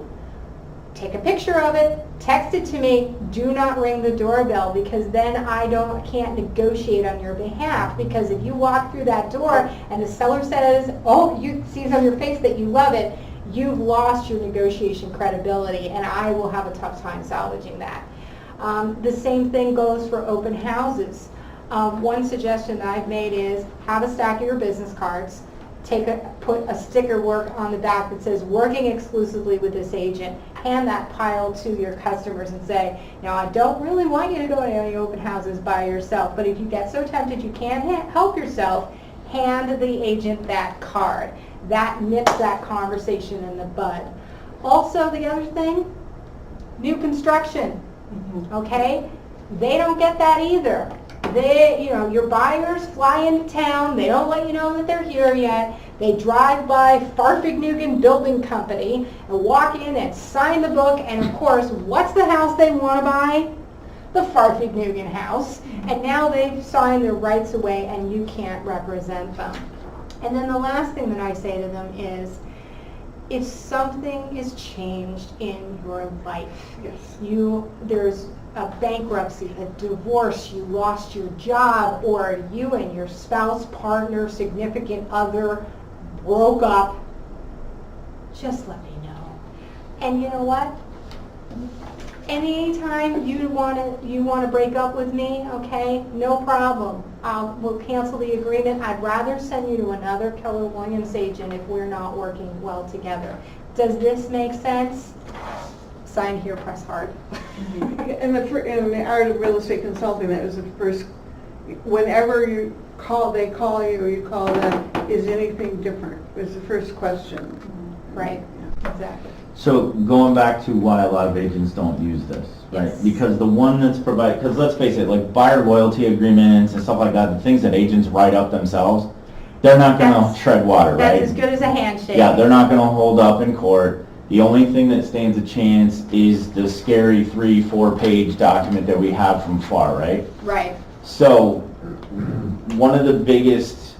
[SPEAKER 1] take a picture of it, text it to me. Do not ring the doorbell, because then I can't negotiate on your behalf. Because if you walk through that door and the seller says, oh, you sees on your face that you love it, you've lost your negotiation credibility, and I will have a tough time salvaging that. The same thing goes for open houses. One suggestion that I've made is have a stack of your business cards, put a sticker work on the back that says working exclusively with this agent, hand that pile to your customers and say, now I don't really want you to go to any open houses by yourself, but if you get so tempted you can't help yourself, hand the agent that card. That nips that conversation in the bud. Also, the other thing, new construction. Okay? They don't get that either. Your buyers fly into town, they don't let you know that they're here yet. They drive by Farfignugan Building Company and walk in and sign the book, and of course, what's the house they want to buy? The Farfignugan house. And now they've signed their rights away and you can't represent them. And then the last thing that I say to them is, if something is changed in your life,
[SPEAKER 3] Yes.
[SPEAKER 1] there's a bankruptcy, a divorce, you lost your job, or you and your spouse, partner, significant other broke up, just let me know. And you know what? Anytime you want to break up with me, okay, no problem. We'll cancel the agreement. I'd rather send you to another Keller Williams agent if we're not working well together. Does this make sense? Sign here, press hard.
[SPEAKER 3] In the art of real estate consulting, that was the first, whenever they call you or you call them, is anything different? Was the first question.
[SPEAKER 1] Right, exactly.
[SPEAKER 4] So going back to why a lot of agents don't use this, right?
[SPEAKER 1] Yes.
[SPEAKER 4] Because the one that's provided, because let's face it, like buyer loyalty agreements and stuff like that, the things that agents write up themselves, they're not gonna
[SPEAKER 1] That's-
[SPEAKER 4] tread water, right?
[SPEAKER 1] That's as good as a handshake.
[SPEAKER 4] Yeah, they're not gonna hold up in court. The only thing that stands a chance is the scary 3-4 page document that we have from FAR, right?
[SPEAKER 1] Right,
[SPEAKER 4] So, one of the biggest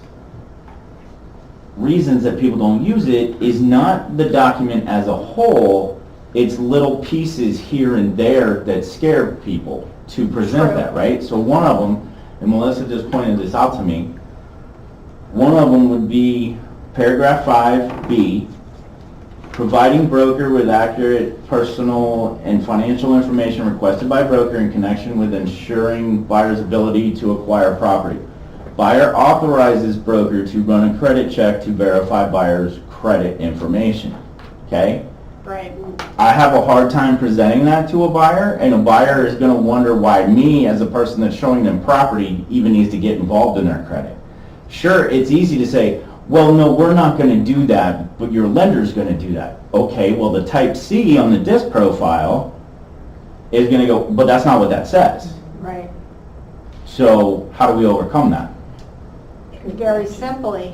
[SPEAKER 4] reasons that people don't use it is not the document as a whole, it's little pieces here and there that scare people to present
[SPEAKER 1] True.
[SPEAKER 4] that, right? So one of them, and Melissa just pointed this out to me, one of them would be paragraph 5B, providing broker with accurate personal and financial information requested by broker in connection with ensuring buyer's ability to acquire property. Buyer authorizes broker to run a credit check to verify buyer's credit information. Okay?
[SPEAKER 1] right.
[SPEAKER 4] I have a hard time presenting that to a buyer, and a buyer is going to wonder why me, as a person that's showing them property, even needs to get involved in their credit. Sure, it's easy to say, well, no, we're not going to do that, but your lender's going to do that. Okay, well, the type C on the disc profile is going to go, but that's not what that says.
[SPEAKER 1] Right.
[SPEAKER 4] So how do we overcome that?
[SPEAKER 1] Very simply,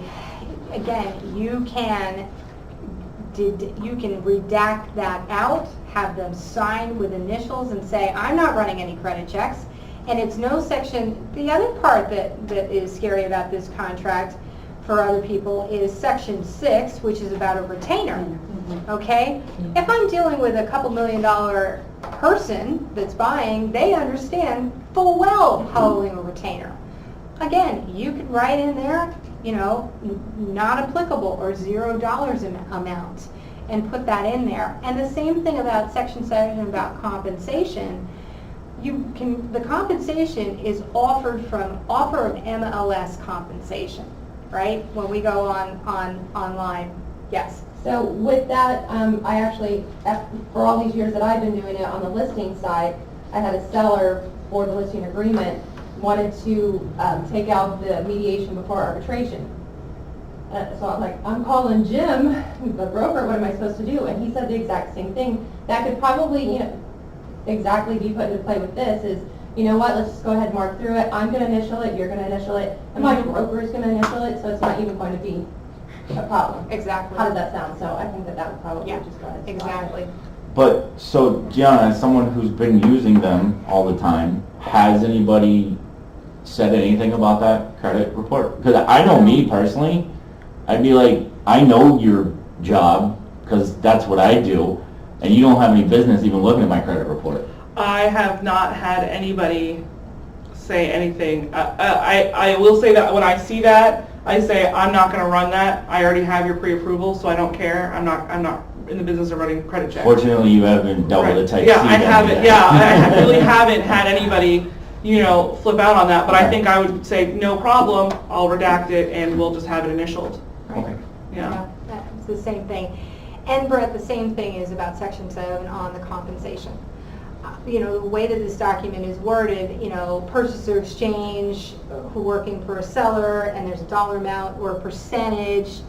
[SPEAKER 1] again, you can redact that out, have them sign with initials and say, I'm not running any credit checks. And it's no section, the other part that is scary about this contract for other people is section 6, which is about a retainer. Okay? If I'm dealing with a couple $1 million person that's buying, they understand full well holding a retainer. Again, you could write in there, you know, not applicable or $0 amount and put that in there. And the same thing about section 7 about compensation. The compensation is offered from offer of MLS compensation, right? When we go online. Yes.
[SPEAKER 7] So with that, I actually, for all these years that I've been doing it on the listing side, I had a seller for the listing agreement wanted to take out the mediation before arbitration. So I'm like, I'm calling Jim, the broker, what am I supposed to do? And he said the exact same thing. That could probably, exactly be put into play with this is, you know what, let's just go ahead and mark through it. I'm going to initial it, you're going to initial it, and my broker is going to initial it, so it's not even going to be a problem.
[SPEAKER 1] Exactly.
[SPEAKER 7] How does that sound? So I think that would probably
[SPEAKER 1] Yeah,
[SPEAKER 7] just go ahead.
[SPEAKER 1] exactly.
[SPEAKER 4] But, so Gianna, as someone who's been using them all the time, has anybody said anything about that credit report? Because I know me personally, I'd be like, I know your job, because that's what I do, and you don't have any business even looking at my credit report.
[SPEAKER 2] I have not had anybody say anything. I will say that when I see that, I say, I'm not going to run that. I already have your pre-approval, so I don't care. I'm not in the business of running credit checks.
[SPEAKER 4] Fortunately, you haven't dealt with a type C.
[SPEAKER 2] Yeah, I haven't.
[SPEAKER 4] yet.
[SPEAKER 2] Yeah, I really haven't had anybody, flip out on that. But I think I would say, no problem. I'll redact it, and we'll just have it initialed.
[SPEAKER 4] Okay.
[SPEAKER 2] Yeah.
[SPEAKER 1] That's the same thing. And Brett, the same thing is about section 7 on the compensation. The way that this document is worded, purchaser exchange, who working for a seller, and there's a dollar amount or a percentage,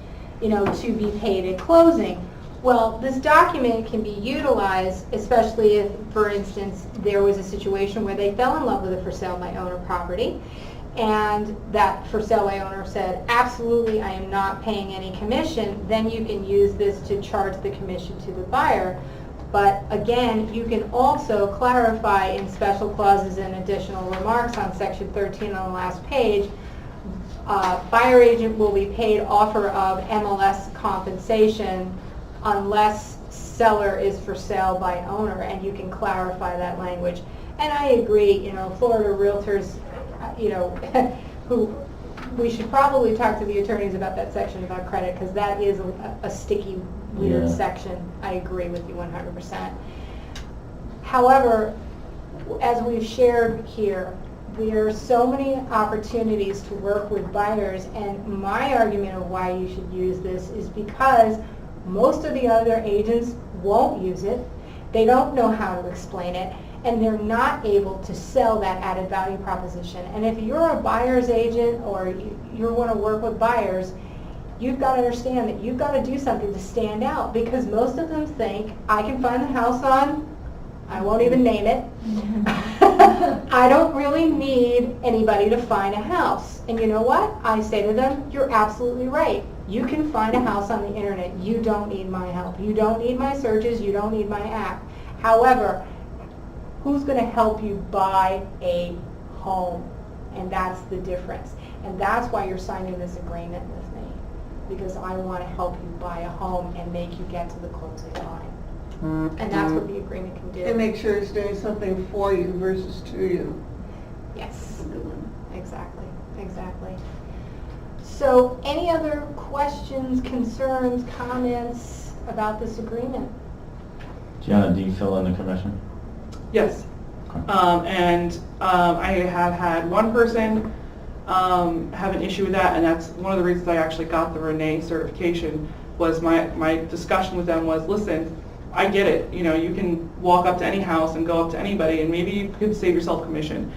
[SPEAKER 1] to be paid at closing. Well, this document can be utilized, especially if, for instance, there was a situation where they fell in love with a for sale by owner property, and that for sale by owner said, absolutely, I am not paying any commission, then you can use this to charge the commission to the buyer. But again, you can also clarify in special clauses and additional remarks on section 13 on the last page, buyer agent will be paid offer of MLS compensation unless seller is for sale by owner, and you can clarify that language. And I agree, you know, Florida realtors, you know, who, we should probably talk to the attorneys about that section about credit, because that is a sticky, weird
[SPEAKER 4] Yeah.
[SPEAKER 1] section. I agree with you 100%. However, as we've shared here, there are so many opportunities to work with buyers, and my argument of why you should use this is because most of the other agents won't use it, they don't know how to explain it, and they're not able to sell that added value proposition. And if you're a buyer's agent or you want to work with buyers, you've got to understand that you've got to do something to stand out, because most of them think, I can find the house on, I won't even name it. I don't really need anybody to find a house. And you know what? I say to them, you're absolutely right. You can find a house on the internet. You don't need my help. You don't need my searches. You don't need my app. However, who's going to help you buy a home? And that's the difference. And that's why you're signing this agreement with me, because I want to help you buy a home and make you get to the closing line. And that's what the agreement can do.
[SPEAKER 3] And make sure it's doing something for you versus to you.
[SPEAKER 1] Yes, exactly, exactly. So any other questions, concerns, comments about this agreement?
[SPEAKER 4] Gianna, do you fill in the commission?
[SPEAKER 2] Yes.
[SPEAKER 4] Okay.
[SPEAKER 2] I have had one person have an issue with that, and that's one of the reasons I actually got the Renee certification. Was my discussion with them was, listen, I get it, you know, you can walk up to any house and go up to anybody, and maybe you could save yourself commission.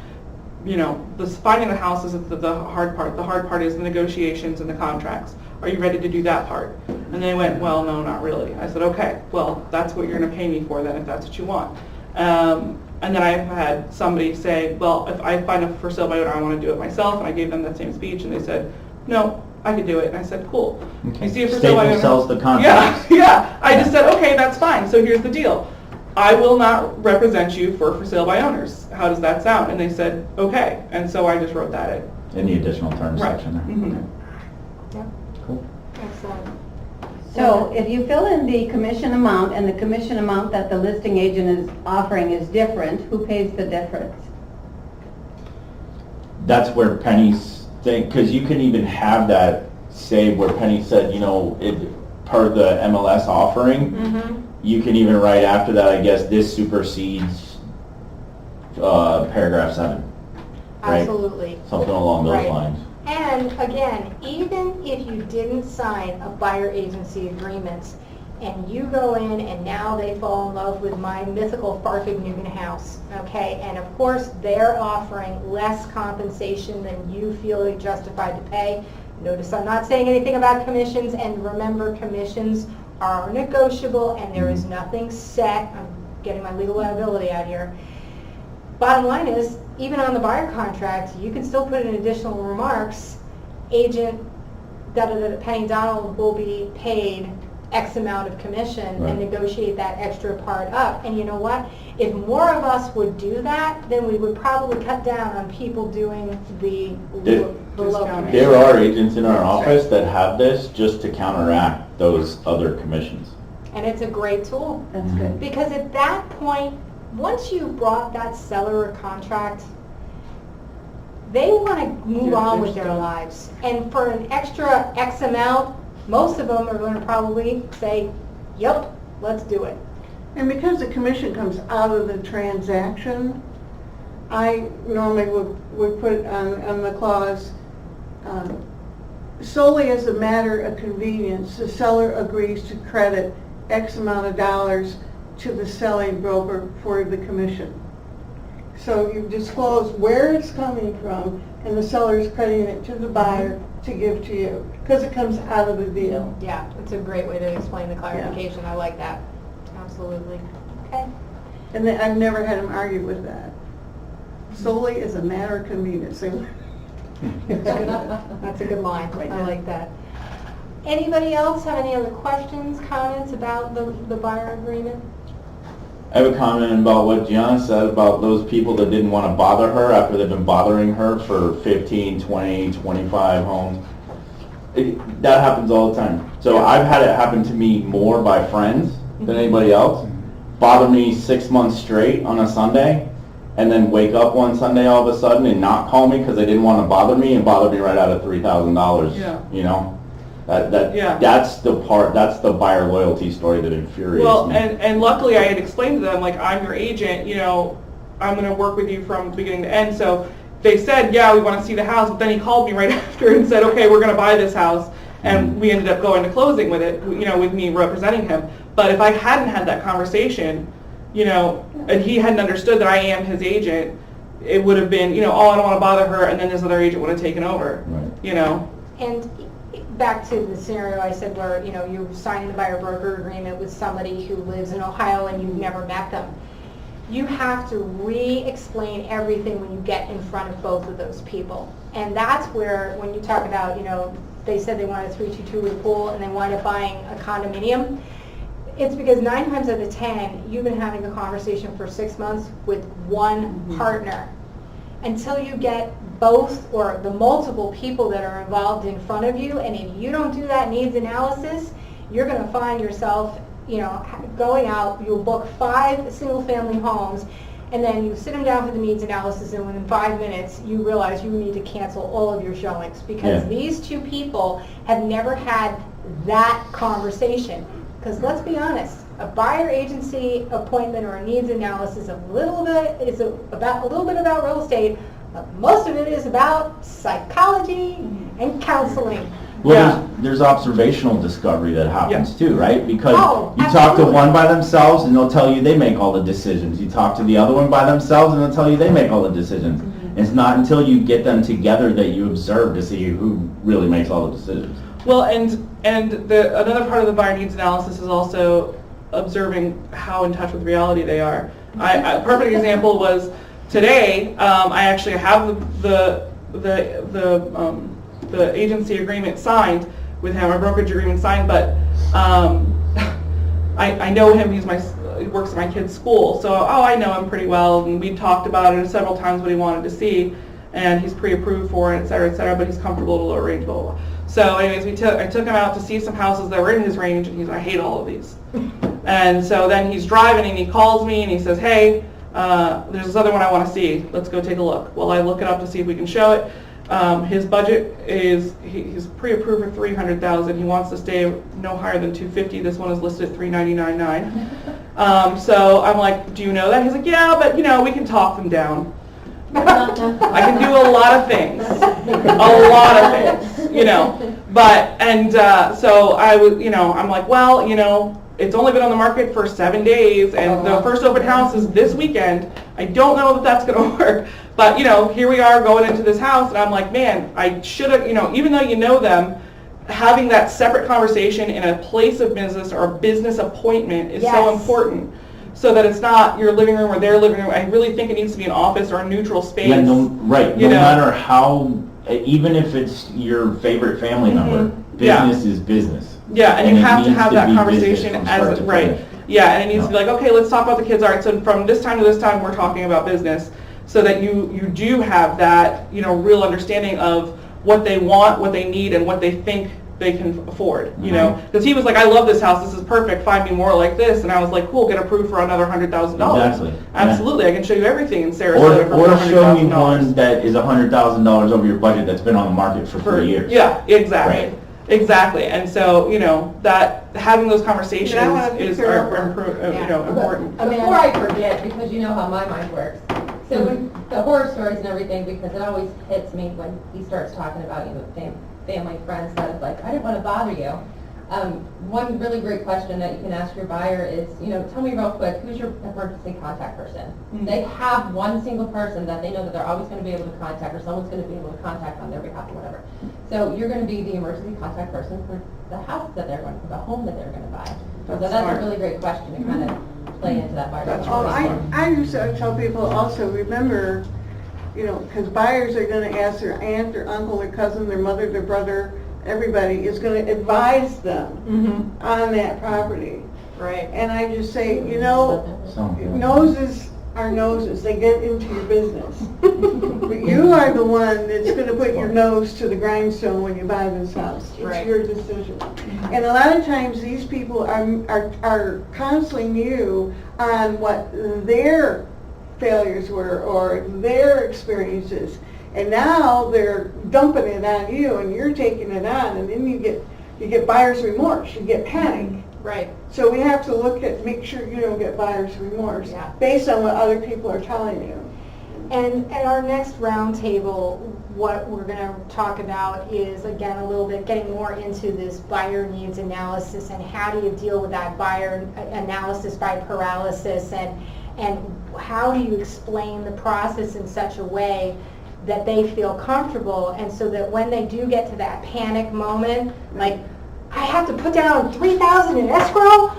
[SPEAKER 2] You know, finding the house isn't the hard part. The hard part is the negotiations and the contracts. Are you ready to do that part? And they went, well, no, not really. I said, okay, well, that's what you're going to pay me for then, if that's what you want. And then I've had somebody say, well, if I find a for sale by owner, I want to do it myself, and I gave them that same speech, and they said, no, I could do it. And I said, cool.
[SPEAKER 4] Okay.
[SPEAKER 2] You see a for sale by owner?
[SPEAKER 4] Staples sells the contracts.
[SPEAKER 2] Yeah. I just said, okay, that's fine. So here's the deal. I will not represent you for sale by owners. How does that sound? And they said, okay. And so I just wrote that in.
[SPEAKER 4] In the additional terms
[SPEAKER 2] Right.
[SPEAKER 4] section there.
[SPEAKER 2] Mhm.
[SPEAKER 4] Okay.
[SPEAKER 1] Yep,
[SPEAKER 4] Cool.
[SPEAKER 1] excellent.
[SPEAKER 5] So if you fill in the commission amount and the commission amount that the listing agent is offering is different, who pays the difference?
[SPEAKER 4] That's where Penny's thing, because you can even have that say where Penny said, you know, per the MLS offering,
[SPEAKER 1] Mm-hmm.
[SPEAKER 4] you can even write after that, I guess, this supersedes paragraph 7. Right?
[SPEAKER 1] Absolutely.
[SPEAKER 4] Something along those
[SPEAKER 1] Right.
[SPEAKER 4] lines.
[SPEAKER 1] And again, even if you didn't sign a buyer agency agreement and you go in and now they fall in love with my mythical Farthing-Newton house, okay, and of course they're offering less compensation than you feel you're justified to pay. Notice I'm not saying anything about commissions, and remember, commissions are negotiable and there is nothing set. I'm getting my legal liability out here. Bottom line is, even on the buyer contract, you can still put in additional remarks, agent Penny Donald will be paid X amount of commission,
[SPEAKER 4] Right.
[SPEAKER 1] and negotiate that extra part up. And you know what? If more of us would do that, then we would probably cut down on people doing the low
[SPEAKER 2] Discounting.
[SPEAKER 1] commission.
[SPEAKER 4] There are agents in our office that have this just to counteract those other commissions.
[SPEAKER 1] And it's a great tool.
[SPEAKER 5] That's good.
[SPEAKER 1] Because at that point, once you brought that seller a contract, they want to move
[SPEAKER 2] Yeah,
[SPEAKER 1] on
[SPEAKER 2] they're
[SPEAKER 1] with their
[SPEAKER 2] still-
[SPEAKER 1] lives. And for an extra X amount, most of them are going to probably say, yep, let's do it.
[SPEAKER 3] And because the commission comes out of the transaction, I normally would put on the clause, solely as a matter of convenience, the seller agrees to credit X amount of dollars to the selling broker for the commission. So you disclose where it's coming from, and the seller is crediting it to the buyer to give to you, because it comes out of the deal.
[SPEAKER 1] Yeah, it's a great way to explain the clarification. I like that. Absolutely. Okay.
[SPEAKER 3] And then I've never had them argue with that. Solely as a matter of convenience.
[SPEAKER 1] That's a good line. I like that. Anybody else have any other questions, comments about the buyer agreement?
[SPEAKER 4] I have a comment about what Gianna said about those people that didn't want to bother her after they've been bothering her for 15, 20, 25 homes. That happens all the time. So I've had it happen to me more by friends than anybody else. Bother me 6 months straight on a Sunday, and then wake up one Sunday all of a sudden and not call me because they didn't want to bother me and bother me right out of $3,000.
[SPEAKER 2] Yeah.
[SPEAKER 4] You know,
[SPEAKER 2] Yeah.
[SPEAKER 4] that's the buyer loyalty story that infuriates
[SPEAKER 2] Well,
[SPEAKER 4] me.
[SPEAKER 2] and luckily I had explained to them, like, I'm your agent, you know, I'm going to work with you from beginning to end. So they said, yeah, we want to see the house, but then he called me right after and said, okay, we're going to buy this house. And we ended up going to closing with it, you know, with me representing him. But if I hadn't had that conversation, you know, and he hadn't understood that I am his agent, it would have been, you know, oh, I don't want to bother her, and then this other agent would have taken over,
[SPEAKER 4] Right.
[SPEAKER 2] you know.
[SPEAKER 1] And back to the scenario I said where, you know, you're signing the buyer broker agreement with somebody who lives in Ohio and you've never met them. You have to re-explain everything when you get in front of both of those people. And that's where, when you talk about, you know, they said they wanted a 322 with a pool and they wind up buying a condominium, it's because 9 times out of 10, you've been having a conversation for 6 months with one partner. Until you get both or the multiple people that are involved in front of you, and if you don't do that needs analysis, you're going to find yourself, you know, going out, you'll book 5 single-family homes, and then you sit them down for the needs analysis, and within 5 minutes, you realize you need to cancel all of your showings because
[SPEAKER 4] Yeah.
[SPEAKER 1] these 2 people have never had that conversation. Because let's be honest, a buyer agency appointment or a needs analysis is a little bit about real estate, but most of it is about psychology and counseling.
[SPEAKER 4] Well,
[SPEAKER 2] Yeah.
[SPEAKER 4] there's observational discovery that happens too, right? Because
[SPEAKER 1] Oh,
[SPEAKER 4] you talk to
[SPEAKER 1] absolutely.
[SPEAKER 4] one by themselves and they'll tell you they make all the decisions. You talk to the other one by themselves and they'll tell you they make all the decisions.
[SPEAKER 1] Mm-hmm.
[SPEAKER 4] It's not until you get them together that you observe to see who really makes all the decisions.
[SPEAKER 2] Well, and another part of the buyer needs analysis is also observing how in touch with reality they are. A perfect example was today. I actually have the agency agreement signed with him, our brokerage agreement signed, but I know him. He works at my kid's school, so I know him pretty well, and we talked about it several times what he wanted to see, and he's pre-approved for it, et cetera, but he's comfortable at a lower range, blah, blah, blah. So anyways, I took him out to see some houses that were in his range, and he's like, I hate all of these. And so then he's driving, and he calls me, and he says, hey, there's this other one I want to see. Let's go take a look. Well, I look it up to see if we can show it. His budget is, he's pre-approved for $300,000. He wants to stay no higher than $250,000. This one is listed at $399,900. So I'm like, do you know that? He's like, yeah, but you know, we can talk them down. I can do a lot of things, you know. But so I was, you know, I'm like, well, you know, it's only been on the market for 7 days, and the first open house is this weekend. I don't know if that's going to work, but you know, here we are going into this house, and I'm like, man, I should have, you know, even though you know them, having that separate conversation in a place of business or a business appointment is so
[SPEAKER 1] Yes.
[SPEAKER 2] important. So that it's not your living room or their living room. I really think it needs to be an office or a neutral space.
[SPEAKER 4] Yeah, right.
[SPEAKER 2] You
[SPEAKER 4] No
[SPEAKER 2] know.
[SPEAKER 4] matter how, even if it's your favorite family member,
[SPEAKER 2] Yeah.
[SPEAKER 4] business is business.
[SPEAKER 2] Yeah, and you
[SPEAKER 4] it
[SPEAKER 2] have to
[SPEAKER 4] needs
[SPEAKER 2] have that
[SPEAKER 4] be
[SPEAKER 2] conversation
[SPEAKER 4] business from
[SPEAKER 2] as
[SPEAKER 4] start to
[SPEAKER 2] right.
[SPEAKER 4] finish.
[SPEAKER 2] Yeah, and it needs to be
[SPEAKER 4] No.
[SPEAKER 2] like, okay, let's talk about the kids. All right, so from this time to this time, we're talking about business, so that you do have that, you know, real understanding of what they want, what they need, and what they think they can afford. You know, because he was like, I love this house. This is perfect. Find me more like this. And I was like, cool. Get approved for another $100,000.
[SPEAKER 4] Exactly. Yeah.
[SPEAKER 2] Absolutely, I can show you everything in Sarasota for
[SPEAKER 4] Or show me
[SPEAKER 2] $100,000.
[SPEAKER 4] one that is $100,000 over your budget that's been on the market for 3 years.
[SPEAKER 2] Yeah, exactly.
[SPEAKER 4] Right.
[SPEAKER 2] Exactly. And so, you know, that having those conversations
[SPEAKER 3] Yeah, I wanna be
[SPEAKER 2] is
[SPEAKER 3] careful.
[SPEAKER 2] you know, important.
[SPEAKER 7] Before I forget, because you know how my mind works, so when the horror stories and everything, because it always hits me when he starts talking about, you know, family, friends, that is like, I didn't want to bother you. One really great question that you can ask your buyer is, you know, tell me real quick, who's your emergency contact person?
[SPEAKER 2] Mhm.
[SPEAKER 7] They have one single person that they know that they're always going to be able to contact, or someone's going to be able to contact on their behalf or whatever. So you're going to be the emergency contact person for the house that they're going, for the home that they're going to buy. So that's
[SPEAKER 2] smart.
[SPEAKER 7] a really great question to kind of play into that buyer.
[SPEAKER 2] That's
[SPEAKER 3] Oh,
[SPEAKER 2] really
[SPEAKER 3] I used to tell people also, remember, you know, because buyers are going to ask their aunt, their uncle, their cousin, their mother, their brother, everybody is going to advise them on that property.
[SPEAKER 1] Right.
[SPEAKER 3] And I just say, you know,
[SPEAKER 4] So, yeah.
[SPEAKER 3] noses are noses, they get into your business. But you are the one that's going to put your nose to the grindstone when you buy this house. It's
[SPEAKER 1] Right.
[SPEAKER 3] your decision. And a lot of times these people are counseling you on what their failures were or their experiences. And now they're dumping it on you and you're taking it on, and then you get buyer's remorse, you get panic.
[SPEAKER 1] Right.
[SPEAKER 3] So we have to look at, make sure you don't get buyer's remorse
[SPEAKER 1] Yeah.
[SPEAKER 3] based on what other people are telling you.
[SPEAKER 1] And at our next roundtable, what we're going to talk about is, again, a little bit getting more into this buyer needs analysis and how do you deal with that buyer analysis by paralysis, and how do you explain the process in such a way that they feel comfortable, and so that when they do get to that panic moment, like, I have to put down $3,000 in escrow,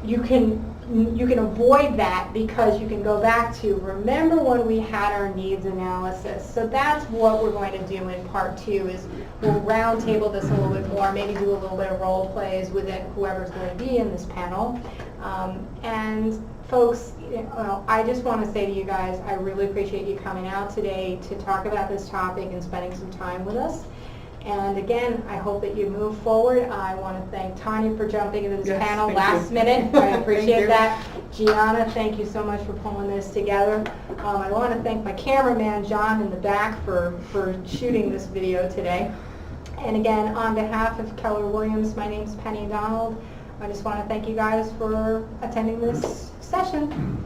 [SPEAKER 1] you can avoid that because you can go back to, remember when we had our needs analysis. So that's what we're going to do in part 2, is we'll round table this a little bit more, maybe do a little bit of role plays with it, whoever's going to be in this panel. And folks, I just want to say to you guys, I really appreciate you coming out today to talk about this topic and spending some time with us. And again, I hope that you move forward. I want to thank Tanya for jumping into this
[SPEAKER 2] Yes,
[SPEAKER 1] panel
[SPEAKER 2] thank
[SPEAKER 1] last
[SPEAKER 2] you.
[SPEAKER 1] minute. I
[SPEAKER 2] Thank
[SPEAKER 1] appreciate
[SPEAKER 2] you.
[SPEAKER 1] that. Gianna, thank you so much for pulling this together. I want to thank my cameraman, John, in the back for shooting this video today. And again, on behalf of Keller Williams, my name's Penny Donald. I just want to thank you guys for attending this session.